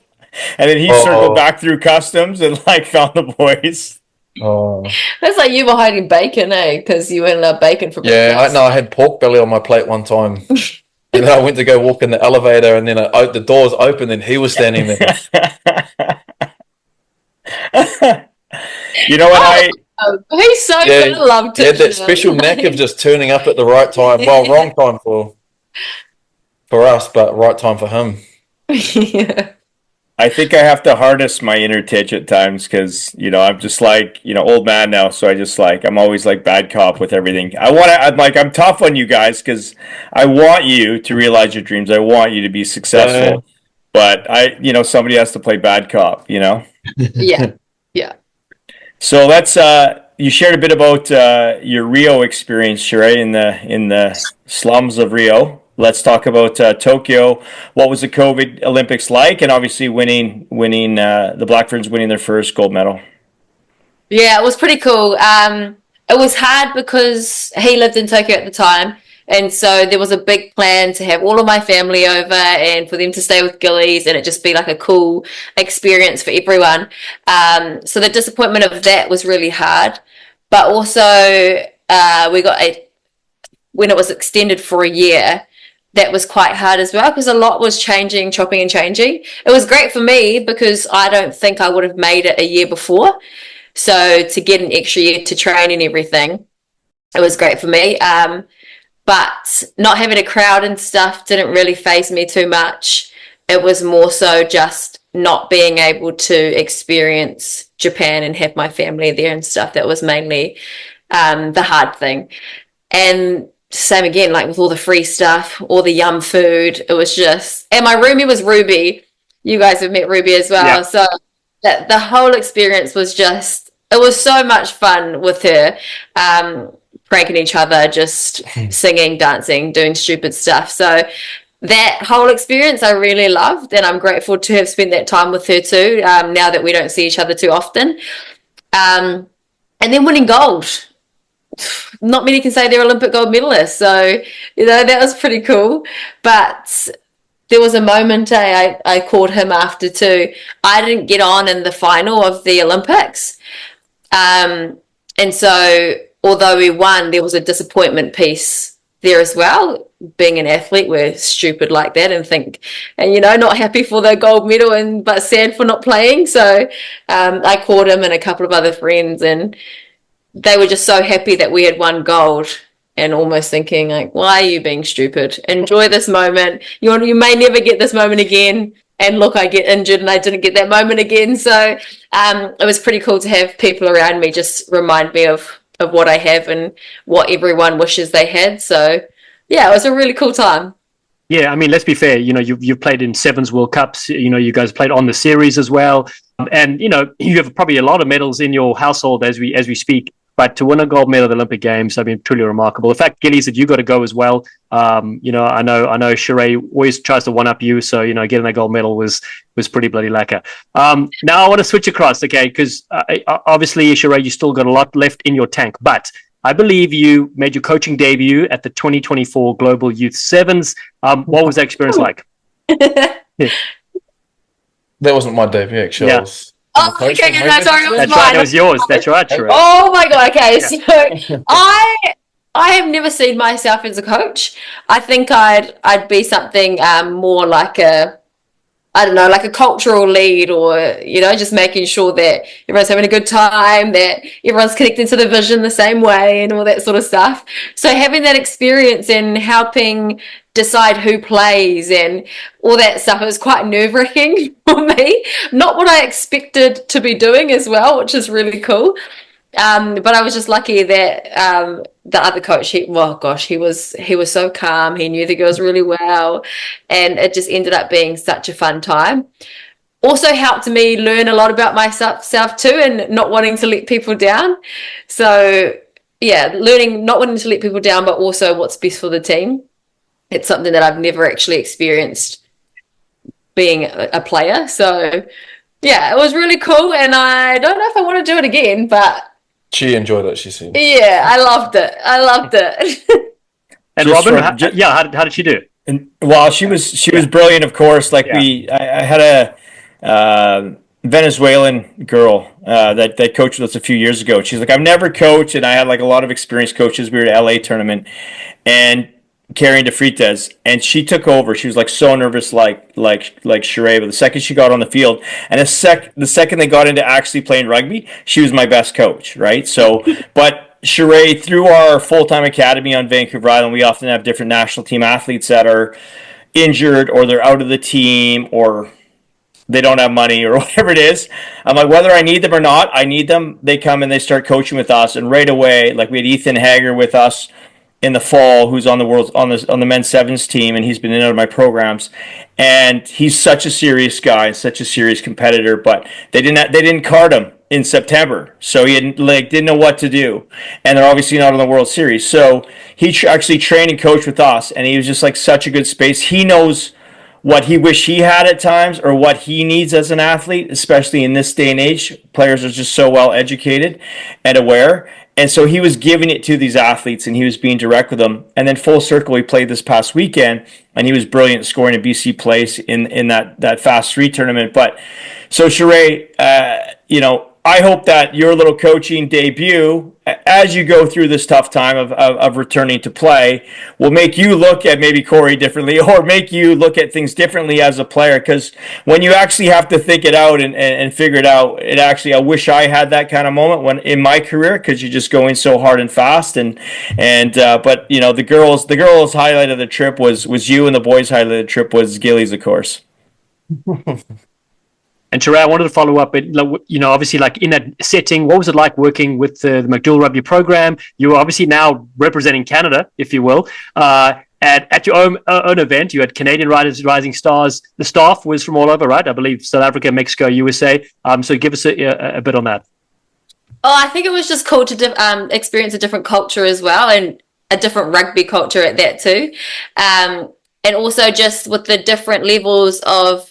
and then he circled back through customs and found the boys. Oh. That's like you were hiding bacon, eh? Because you weren't allowed bacon for breakfast. I had pork belly on my plate one time. And then I went to go walk in the elevator, and then the doors opened, and he was standing there. You know what? He's so good. I love He had that special knack of just turning up at the right time. Well, wrong time for us, but right time for him. Yeah. I think I have to harness my inner Titch at times because I'm just old man now, so I'm always bad cop with everything. I'm tough on you guys because I want you to realize your dreams. I want you to be successful, but somebody has to play bad cop. Yeah. Yeah. So let's. You shared a bit about your Rio experience, Shiray, in the slums of Rio. Let's talk about Tokyo. What was the COVID Olympics like? And obviously winning the Black Ferns winning their first gold medal. Yeah, it was pretty cool. It was hard because he lived in Tokyo at the time. And so there was a big plan to have all of my family over and for them to stay with Gillies and it just be a cool experience for everyone. So the disappointment of that was really hard. But also when it was extended for a year, that was quite hard as well because a lot was changing, chopping and changing. It was great for me because I don't think I would have made it a year before. So to get an extra year to train and everything, it was great for me. But not having a crowd and stuff didn't really faze me too much. It was more so just not being able to experience Japan and have my family there and stuff. That was mainly the hard thing. And same again, with all the free stuff, all the yum food. It was just, and my roomie was Ruby. You guys have met Ruby as well. Yeah. So the whole experience was just, it was so much fun with her. Pranking each other, just singing, dancing, doing stupid stuff. So that whole experience I really loved, and I'm grateful to have spent that time with her too, now that we don't see each other too often. And then winning gold. Not many can say they're Olympic gold medalists, so that was pretty cool. But there was a moment I called him after too. I didn't get on in the final of the Olympics. And so although we won, there was a disappointment piece there as well. Being an athlete, we're stupid like that and think, and not happy for the gold medal but sad for not playing. So I called him and a couple of other friends, and they were just so happy that we had won gold, and almost thinking like, why are you being stupid? Enjoy this moment. You may never get this moment again. And look, I get injured and I didn't get that moment again. So it was pretty cool to have people around me just remind me of what I have and what everyone wishes they had. So yeah, it was a really cool time. Yeah, I mean, let's be fair. You've played in Sevens World Cups. You guys played on the series as well, and you have probably a lot of medals in your household as we speak. But to win a gold medal at the Olympic Games, I mean, truly remarkable. In fact, Gillies, that you got to go as well. I know Shiray always tries to one up you, so getting that gold medal was pretty bloody lacquer. Now I want to switch across, okay? Because obviously, Shiray, you still got a lot left in your tank, but I believe you made your coaching debut at the 2024 Global Youth Sevens. What was that experience like? That wasn't my debut, actually. Yeah. Okay, no, sorry, it was That's mine. right, that was yours. That's right, Shiray. Oh my God, okay, so I have never seen myself as a coach. I think I'd be something more like like a cultural lead, or just making sure that everyone's having a good time, that everyone's connecting to the vision the same way, and all that sort of stuff. So having that experience and helping decide who plays and all that stuff, it was quite nerve-wracking for me. Not what I expected to be doing as well, which is really cool. But I was just lucky that the other coach, he was so calm. He knew the girls really well, and it just ended up being such a fun time. Also helped me learn a lot about myself too, and not wanting to let people down. So yeah, learning not wanting to let people down, but also what's best for the team. It's something that I've never actually experienced being a player. So yeah, it was really cool, and I don't know if I want to do it again, but She enjoyed it, she said. yeah, I loved it. And Just Robin, from- how did she do? And well, she was brilliant, of course. Like I had a Venezuelan girl that coached with us a few years ago. She's like, I've never coached, and I had like a lot of experienced coaches. We were at LA tournament, and Karen DeFrites, and she took over. She was like so nervous, like Shiray. But the second she got on the field, and the second they got into actually playing rugby, she was my best coach, right? So, but Shiray, through our full-time academy on Vancouver Island, we often have different national team athletes that are injured, or they're out of the team, or they don't have money, or whatever it is. I'm like, whether I need them or not, I need them. They come and they start coaching with us, and right away, like we had Ethan Hager with us in the fall, who's on the men's sevens team, and he's been in and out of my programs, and he's such a serious guy, such a serious competitor. But they didn't card him in September, so he didn't know what to do, and they're obviously not in the World Series. So he actually trained and coached with us, and he was just like such a good space. He knows what he wish he had at times, or what he needs as an athlete, especially in this day and age. Players are just so well educated and aware. And so he was giving it to these athletes, and he was being direct with them. And then full circle, we played this past weekend, and he was brilliant scoring a BC place in that Fast 3 tournament. But so Shiray, I hope that your little coaching debut, as you go through this tough time of returning to play, will make you look at maybe Corey differently, or make you look at things differently as a player. Because when you actually have to think it out and figure it out, I wish I had that kind of moment in my career, because you're just going so hard and fast. But the girls' highlight of the trip was you, and the boys' highlight of the trip was Gillies, of course. And Shiray, I wanted to follow up. Obviously, like in that setting, what was it like working with the MacDowell Rugby program? You were obviously now representing Canada, if you will. At your own event, you had Canadian Riders Rising Stars. The staff was from all over, right? I believe South Africa, Mexico, USA. So give us a bit on that. Oh, I think it was just cool to experience a different culture as well, and a different rugby culture at that too. And also just with the different levels of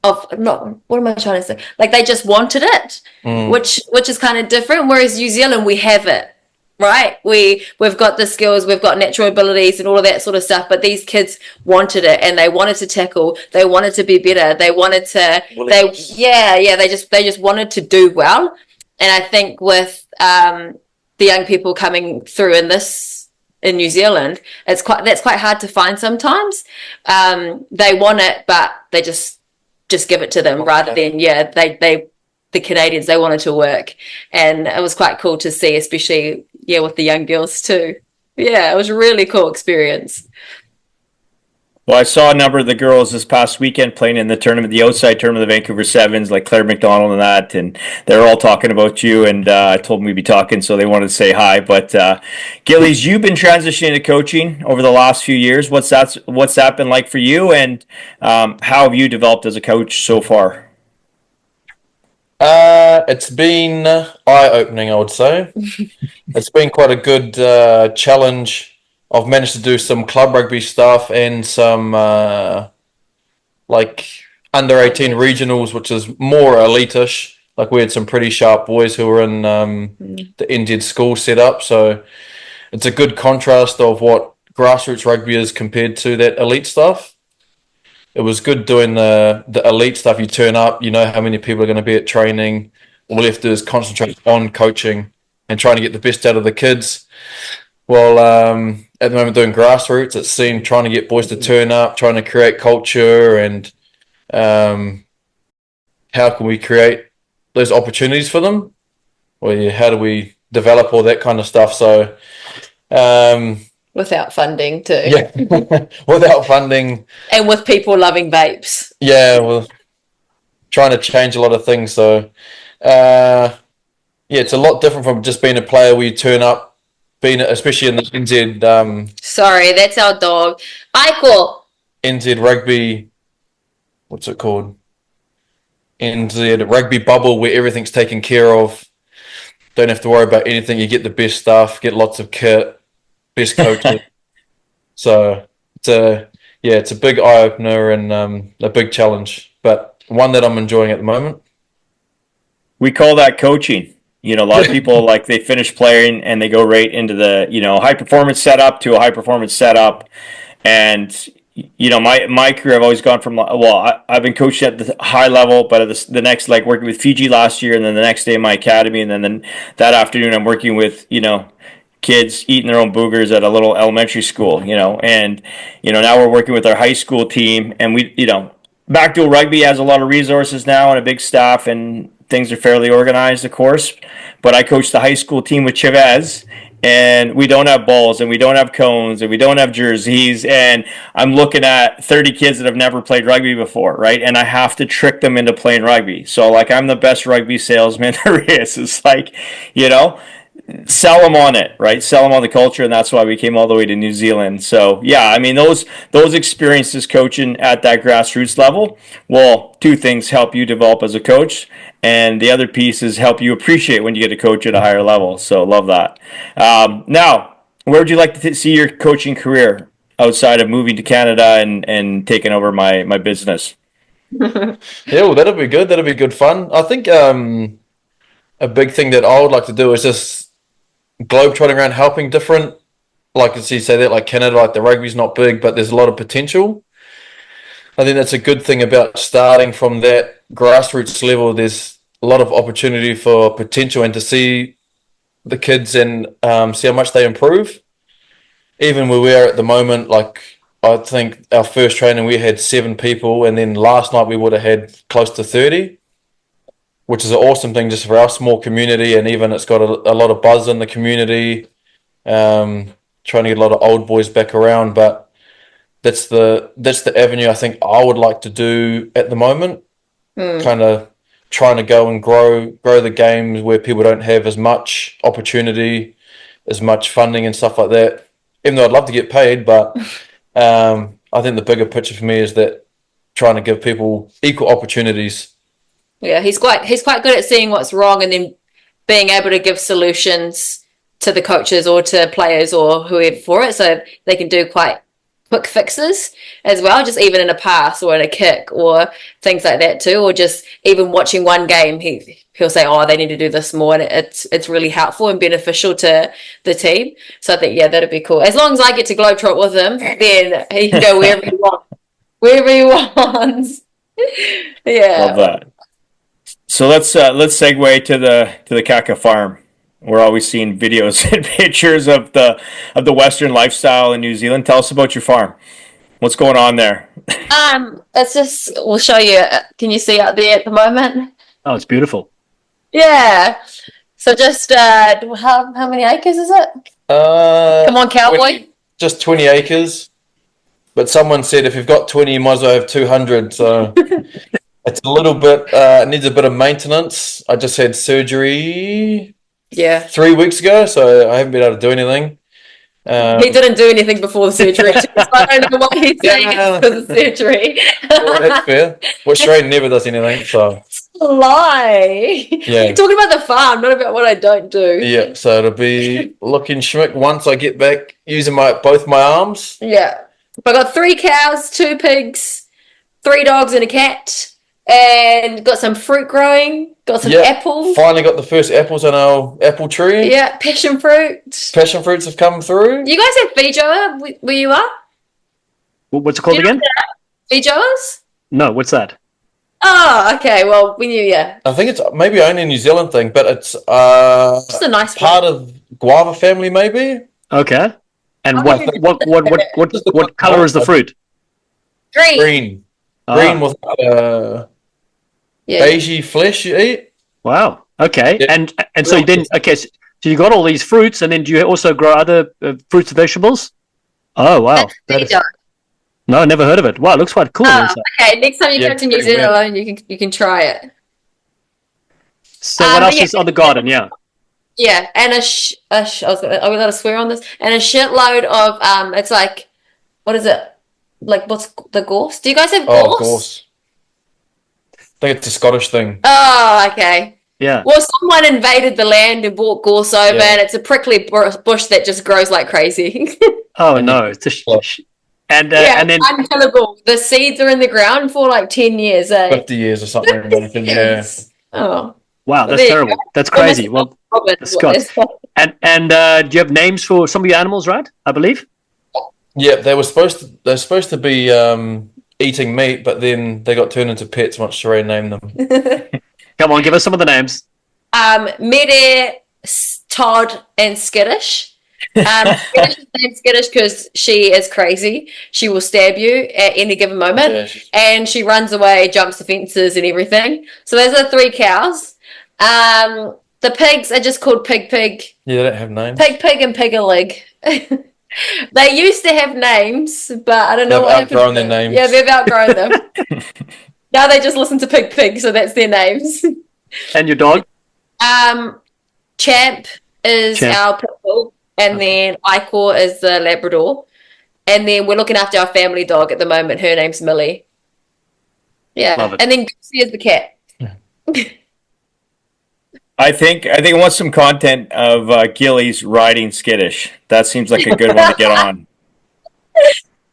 what am I trying to say? Like, they just wanted it, which is kind of different. Whereas New Zealand, we have it. right? We've got the skills, we've got natural abilities and all of that sort of stuff, but these kids wanted it and they wanted to tackle, they wanted to be better, they wanted to they just wanted to do well. And I think with the young people coming through in New Zealand, that's quite hard to find sometimes. They want it, but they just give it to them rather than the Canadians, they wanted to work. And it was quite cool to see, especially with the young girls too. Yeah, it was a really cool experience. Well, I saw a number of the girls this past weekend playing in the tournament, the outside tournament of the Vancouver Sevens, like Claire McDonald and that, and they're all talking about you, and I told them we'd be talking, so they wanted to say hi. But Gillies, you've been transitioning to coaching over the last few years. What's that been like for you, and how have you developed as a coach so far? It's been eye-opening, I would say. It's been quite a good challenge. I've managed to do some club rugby stuff and some like under 18 regionals, which is more elitish. Like we had some pretty sharp boys who were in the NZ school set up. So it's a good contrast of what grassroots rugby is compared to that elite stuff. It was good doing the elite stuff. You turn up, you know how many people are going to be at training. All you have to do is concentrate on coaching and trying to get the best out of the kids. Well, at the moment doing grassroots, it's trying to get boys to turn up, trying to create culture, and how can we create those opportunities for them? Well, how do we develop all that kind of stuff? So Without funding too. Yeah, without funding. And with people loving vapes. Yeah, well, trying to change a lot of things. So, it's a lot different from just being a player where you turn up, especially in the NZ. Sorry, that's our dog. Michael. NZ rugby, what's it called? NZ rugby bubble where everything's taken care of. Don't have to worry about anything. You get the best stuff, get lots of kit. Best coaches. So it's a big eye opener and a big challenge, but one that I'm enjoying at the moment. We call that coaching. A lot of people like they finish playing and they go right into the high performance setup to a high performance setup, and my career I've always gone from I've been coaching at the high level, but at the next, like working with Fiji last year, and then the next day in my academy, and then that afternoon I'm working with kids eating their own boogers at a little elementary school, and now we're working with our high school team, and we, MacDowell Rugby has a lot of resources now and a big staff, and things are fairly organized, of course. But I coach the high school team with Chavez, and we don't have balls, and we don't have cones, and we don't have jerseys, and I'm looking at 30 kids that have never played rugby before, right? And I have to trick them into playing rugby. So like I'm the best rugby salesman there is. It's like, sell them on it, right? Sell them on the culture, and that's why we came all the way to New Zealand. So yeah, I mean those experiences coaching at that grassroots level, well, two things help you develop as a coach, and the other piece is help you appreciate when you get to coach at a higher level. So love that. Now, where would you like to see your coaching career outside of moving to Canada and taking over my business? Yeah, well, that'll be good. That'll be good fun. I think a big thing that I would like to do is just globetrotting around helping different, like as you say that, like Canada, like the rugby's not big, but there's a lot of potential. I think that's a good thing about starting from that grassroots level. There's a lot of opportunity for potential and to see the kids and see how much they improve. Even where we are at the moment, like I think our first training we had 7 people, and then last night we would have had close to 30. Which is an awesome thing just for our small community, and even it's got a lot of buzz in the community, trying to get a lot of old boys back around. But that's the avenue I think I would like to do at the moment, kind of trying to go and grow the games where people don't have as much opportunity, as much funding and stuff like that. Even though I'd love to get paid, but I think the bigger picture for me is that trying to give people equal opportunities. Yeah, he's quite good at seeing what's wrong and then being able to give solutions to the coaches or to players or whoever for it, so they can do quite quick fixes as well, just even in a pass or in a kick or things like that too, or just even watching one game, he'll say, oh, they need to do this more, and it's really helpful and beneficial to the team. So I think, yeah, that'd be cool. As long as I get to globetrot with him, then he can go wherever he wants. Wherever he wants. Yeah. Love that. So let's segue to the Kaka farm. We're always seeing videos and pictures of the Western lifestyle in New Zealand. Tell us about your farm. What's going on there? It's just, we'll show you. Can you see out there at the moment? Oh, it's beautiful. Yeah. So just how many acres is it? Come on, cowboy. Just 20 acres. But someone said if you've got 20, you might as well have 200. So it's a little bit, needs a bit of maintenance. I just had surgery 3 weeks ago, so I haven't been able to do anything. He didn't do anything before the surgery. So I don't know why he's saying it's for the surgery. Well, that's fair. Well, Shiray never does anything, so. Lie. Yeah. You're talking about the farm, not about what I don't do. Yeah, so it'll be looking schmick once I get back using both my arms. Yeah. I got 3 cows, 2 pigs, 3 dogs and a cat, and got some fruit growing, got some apples. Finally got the first apples on our apple tree. Yeah, passion fruit. Passion fruits have come through. You guys have Fijoa where you are? What's it called again? Fijoas? No, what's that? Oh, okay. Well, we knew, I think it's maybe only a New Zealand thing, but it's Just a nice part of guava family, maybe. Okay. And what color is the fruit? Green. Green with beigey flesh you eat. Wow. Okay. Yeah. And so then so you got all these fruits, and then do you also grow other fruits and vegetables? Oh wow. No, never heard of it. Wow, it looks quite cool. Okay, next time you come to New Zealand, you can try it. So what else is on the garden? Yeah. Yeah, and are we allowed to swear on this? And a shitload of it's like, what is it? Like, what's the gorse? Do you guys have gorse? Oh, gorse. I think it's a Scottish thing. Oh, okay. Yeah. Well, someone invaded the land and brought gorse over, and it's a prickly bush that just grows like crazy. Oh no! It's and then unkillable. The seeds are in the ground for like 10 years. 50 years or something. Yeah. Oh. Wow, that's terrible. That's crazy. Well, Scott. And do you have names for some of your animals, right? I believe. Yeah, they're supposed to be eating meat, but then they got turned into pets once Shiray named them. Come on, give us some of the names. Mede, Todd, and Skittish. Skittish is named Skittish because she is crazy. She will stab you at any given moment, and she runs away, jumps the fences, and everything. So those are 3 cows. The pigs are just called Pig. Yeah, they don't have names. Pig, and Pig-a-leg. They used to have names, but I don't know what happened. They've outgrown their names. Yeah, they've outgrown them. Now they just listen to Pig, so that's their names. And your dog? Champ is our pit bull, and then Icor is the Labrador. And then we're looking after our family dog at the moment. Her name's Millie. Yeah. Love it. And then Goosey is the cat. I think I want some content of Gillies riding skittish. That seems like a good one to get on.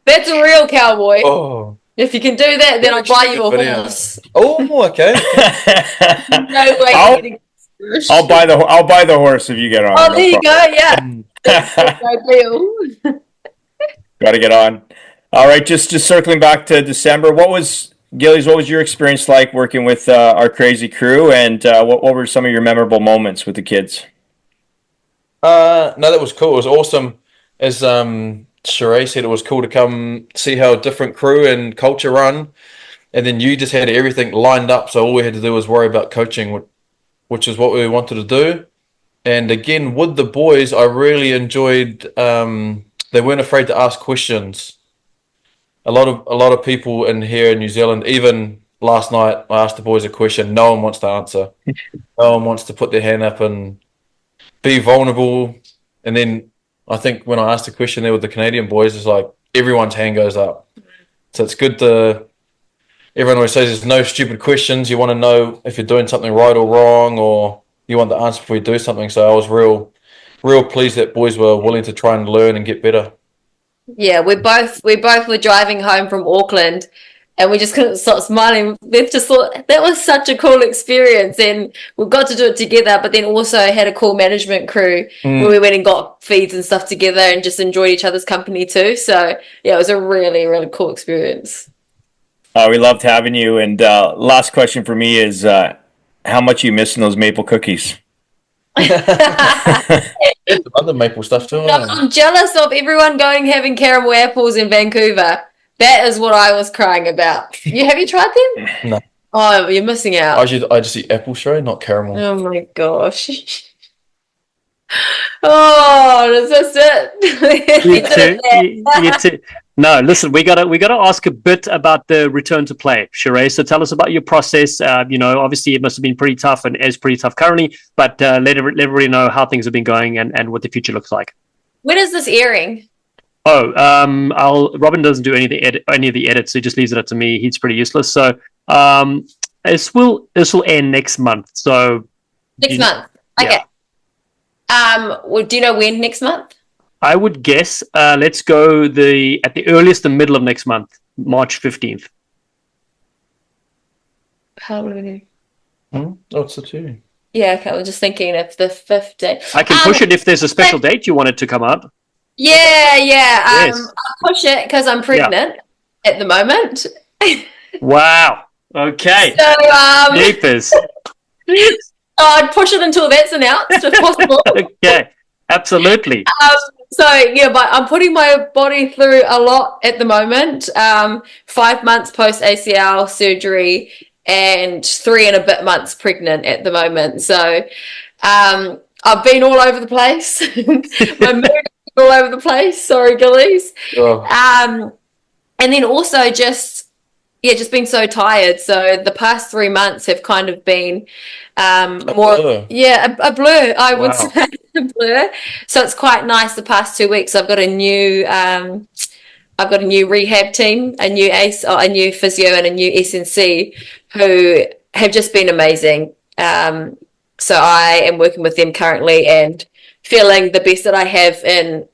That's a real cowboy. Oh. If you can do that, then I'll buy you a horse. Oh, okay. No way. I'll buy the horse if you get on. Oh, there you go. Yeah. No deal. Got to get on. All right, just circling back to December. Gillies, what was your experience like working with our crazy crew, and what were some of your memorable moments with the kids? No, that was cool. It was awesome. As Shiray said, it was cool to come see how a different crew and culture run, and then you just had everything lined up, so all we had to do was worry about coaching, which is what we wanted to do. And again, with the boys, I really enjoyed. They weren't afraid to ask questions. A lot of people in here in New Zealand, even last night, I asked the boys a question. No one wants to answer. No one wants to put their hand up and be vulnerable. And then I think when I asked a question there with the Canadian boys, it's like everyone's hand goes up. So it's good to. Everyone always says there's no stupid questions. You want to know if you're doing something right or wrong, or you want the answer before you do something. So I was real pleased that boys were willing to try and learn and get better. Yeah, we both were driving home from Auckland, and we just couldn't stop smiling. We've just thought that was such a cool experience, and we got to do it together. But then also had a cool management crew where we went and got feeds and stuff together, and just enjoyed each other's company too. So yeah, it was a really really cool experience. We loved having you. And last question for me is, how much are you missing those maple cookies? Other maple stuff too. I'm jealous of everyone going having caramel apples in Vancouver. That is what I was crying about. Have you tried them? No. Oh, you're missing out. I just eat apple, Shiray, not caramel. Oh my gosh. Oh, that's it. You too. No, listen, we gotta ask a bit about the return to play, Shiray. So tell us about your process. Obviously it must have been pretty tough and is pretty tough currently, but let everybody know how things have been going and what the future looks like. When is this airing? Robin doesn't do any of the edits, so he just leaves it up to me. He's pretty useless. So this will end next month. So next month. Okay. Yeah. Do you know when next month? I would guess, let's go at the earliest, the middle of next month, March 15th. How long are Oh, it's the 2. Yeah, okay. I was just thinking if the 15th. I can push it if there's a special date you want it to come up. Yeah. Yes. I'll push it because I'm pregnant at the moment. Wow. Okay. So, Jeepers. I'd push it until that's announced if possible. Okay. Absolutely. But I'm putting my body through a lot at the moment. 5 months post ACL surgery and 3 and a bit months pregnant at the moment. So I've been all over the place. My mood is all over the place. Sorry, Gillies. Oh. And then also just been so tired. So the past 3 months have kind of been blur. a blur. I would say a blur. So it's quite nice. The past 2 weeks, I've got a new rehab team, a new physio, and a new SNC who have just been amazing. So I am working with them currently and feeling the best that I have in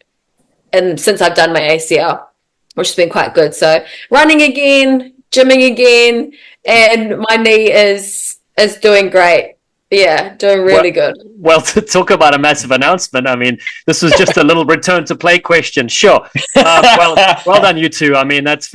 since I've done my ACL, which has been quite good. So running again, gymming again, and my knee is doing great. Yeah, doing really good. Well, to talk about a massive announcement, I mean, this was just a little return to play question. Sure. Well done, you two. I mean, that's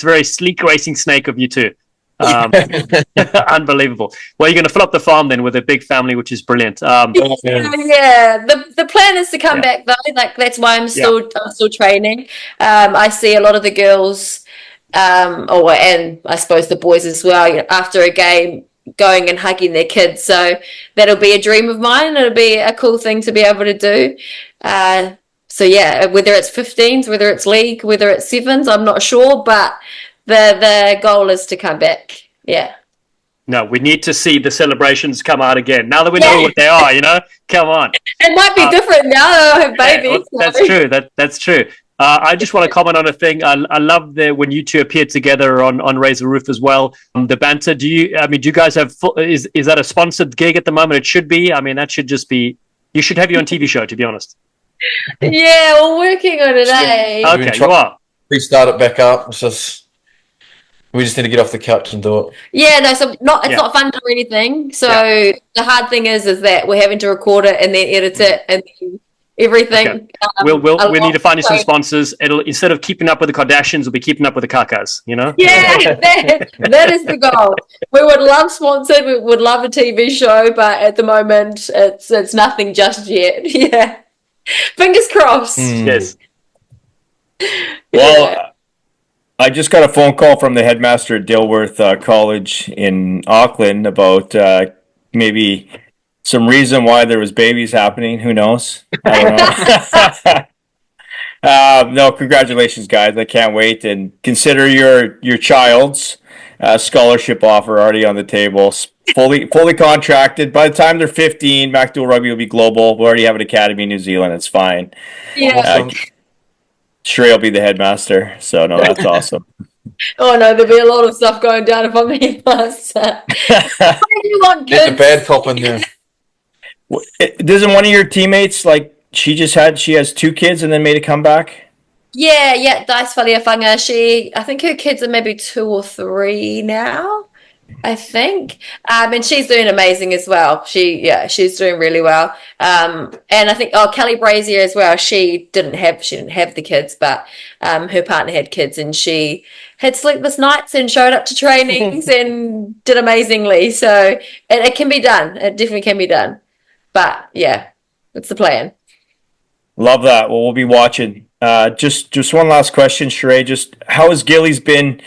very sleek racing snake of you two. Unbelievable. Well, you're going to fill up the farm then with a big family, which is brilliant. Yeah. The plan is to come back though. Like that's why I'm still training. I see a lot of the girls, and I suppose the boys as well. After a game, going and hugging their kids. So that'll be a dream of mine. It'll be a cool thing to be able to do. So yeah, whether it's 15s, whether it's league, whether it's 7s, I'm not sure, but the goal is to come back. Yeah. No, we need to see the celebrations come out again. Now that we know what they are, come on. It might be different now that I have babies. That's true. That's true. I just want to comment on a thing. I love when you two appeared together on Raise the Roof as well. The banter. Do you guys have? Is that a sponsored gig at the moment? It should be. I mean, that should just be. You should have your own TV show. To be honest. Yeah, we're working on it. Okay, you are. Restart it back up. We just need to get off the couch and do it. Yeah, no, so it's not fun or anything. So the hard thing is that we're having to record it and then edit it and then everything. Okay. We'll need to find you some sponsors. It'll, instead of keeping up with the Kardashians, we'll be keeping up with the Kakas, Yeah, that is the goal. We would love sponsored. We would love a TV show, but at the moment, it's nothing just yet. Yeah, fingers crossed. Yes. Well, I just got a phone call from the headmaster at Dilworth College in Auckland about maybe some reason why there was babies happening. Who knows? I don't know. No, congratulations, guys. I can't wait. And consider your child's scholarship offer already on the table. Fully contracted. By the time they're 15, MacDowell Rugby will be global. We already have an academy in New Zealand. It's fine. Yeah. Shiray will be the headmaster. So, no, that's awesome. Oh, no, there'll be a lot of stuff going down if I'm the headmaster. Why do you want kids? There's a bad cop in there. Doesn't one of your teammates, like, she has 2 kids and then made a comeback? Yeah, Dice Faleafanga. I think her kids are maybe 2 or 3 now. I think. And she's doing amazing as well. She's doing really well. And I think Kelly Brazier as well. She didn't have the kids, but her partner had kids, and she had sleepless nights and showed up to trainings and did amazingly. So it can be done. It definitely can be done. But yeah, it's the plan. Love that. Well, we'll be watching. Just one last question, Shiray. Just how has Gillies been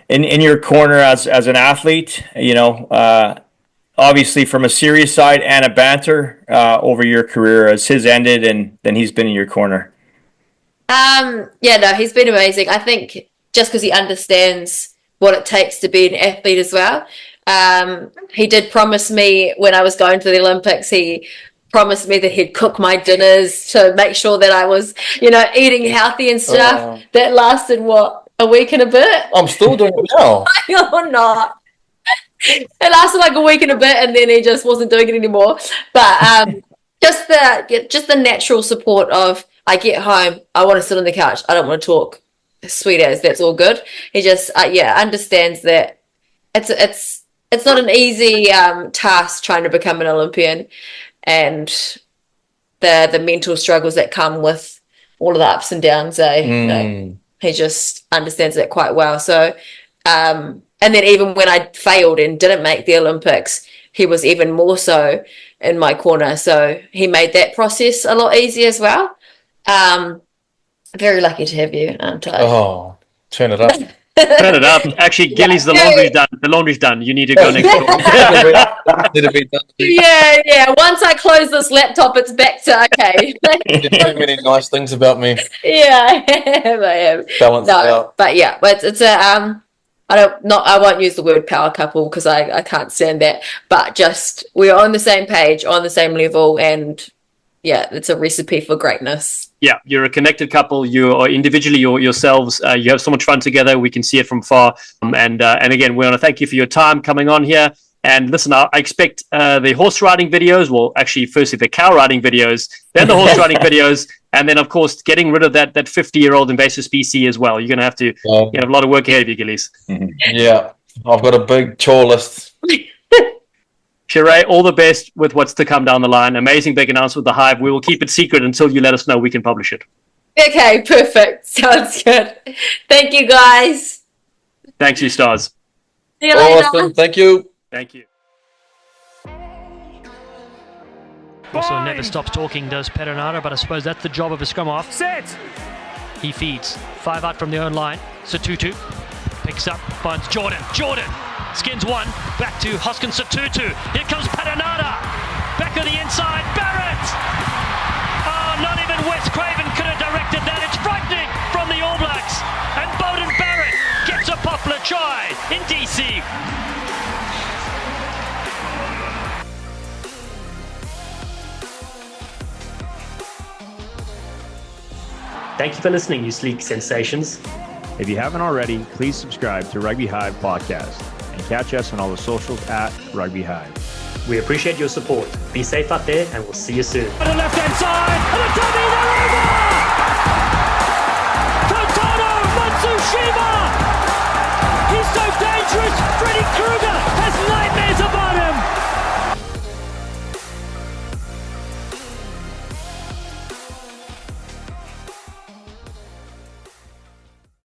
in your corner as an athlete? You know, obviously from a serious side and a banter over your career, as his ended, and then he's been in your corner. Yeah, no, he's been amazing. I think just because he understands what it takes to be an athlete as well. He did promise me when I was going to the Olympics, he promised me that he'd cook my dinners to make sure that I was, eating healthy and stuff. That lasted, a week and a bit? I'm still doing it now. You're not. It lasted like a week and a bit, and then he just wasn't doing it anymore. But just the natural support of, I get home, I want to sit on the couch, I don't want to talk. Sweet as, that's all good. He just understands that it's not an easy task trying to become an Olympian, and the mental struggles that come with all of the ups and downs. He just understands that quite well. So, and then even when I failed and didn't make the Olympics, he was even more so in my corner. So he made that process a lot easier as well. Very lucky to have you, aren't I? Oh, turn it up. Turn it up. Actually, Gillies, the laundry's done. The laundry's done. You need to go next door. Need to be done. Yeah. Once I close this laptop, it's back to okay. Too many nice things about me. Yeah, I am. Balance out. But yeah, it's a I won't use the word power couple because I can't stand that. But just we're on the same page, on the same level, and yeah, it's a recipe for greatness. Yeah, you're a connected couple. You are individually yourselves. You have so much fun together. We can see it from far. And again, we want to thank you for your time coming on here. And listen, I expect the horse riding videos. Well, actually, firstly the cow riding videos, then the horse riding videos, and then of course getting rid of that 50-year-old invasive species as well. You're going to have to have a lot of work ahead of you, Gillies. Yeah, I've got a big chore list. Shiray, all the best with what's to come down the line. Amazing big announcement with the Hive. We will keep it secret until you let us know we can publish it. Okay, perfect. Sounds good. Thank you, guys. Thanks, you stars. See you later. Awesome. Thank you. Thank you. Also never stops talking, does Perenara, but I suppose that's the job of a scrum half. Set. He feeds. 5 out from their own line. Satutu picks up, finds Jordan. Skins one, back to Hoskins Satutu. Here comes Perenara. Back on the inside, Barrett. Oh, not even Wes Craven could have directed that. It's frightening from the All Blacks. And Bowden Barrett gets a popular try in DC. Thank you for listening, you sleek sensations. If you haven't already, please subscribe to Rugby Hive Podcast and catch us on all the socials at Rugby Hive. We appreciate your support. Be safe out there, and we'll see you soon. On the left-hand side, and a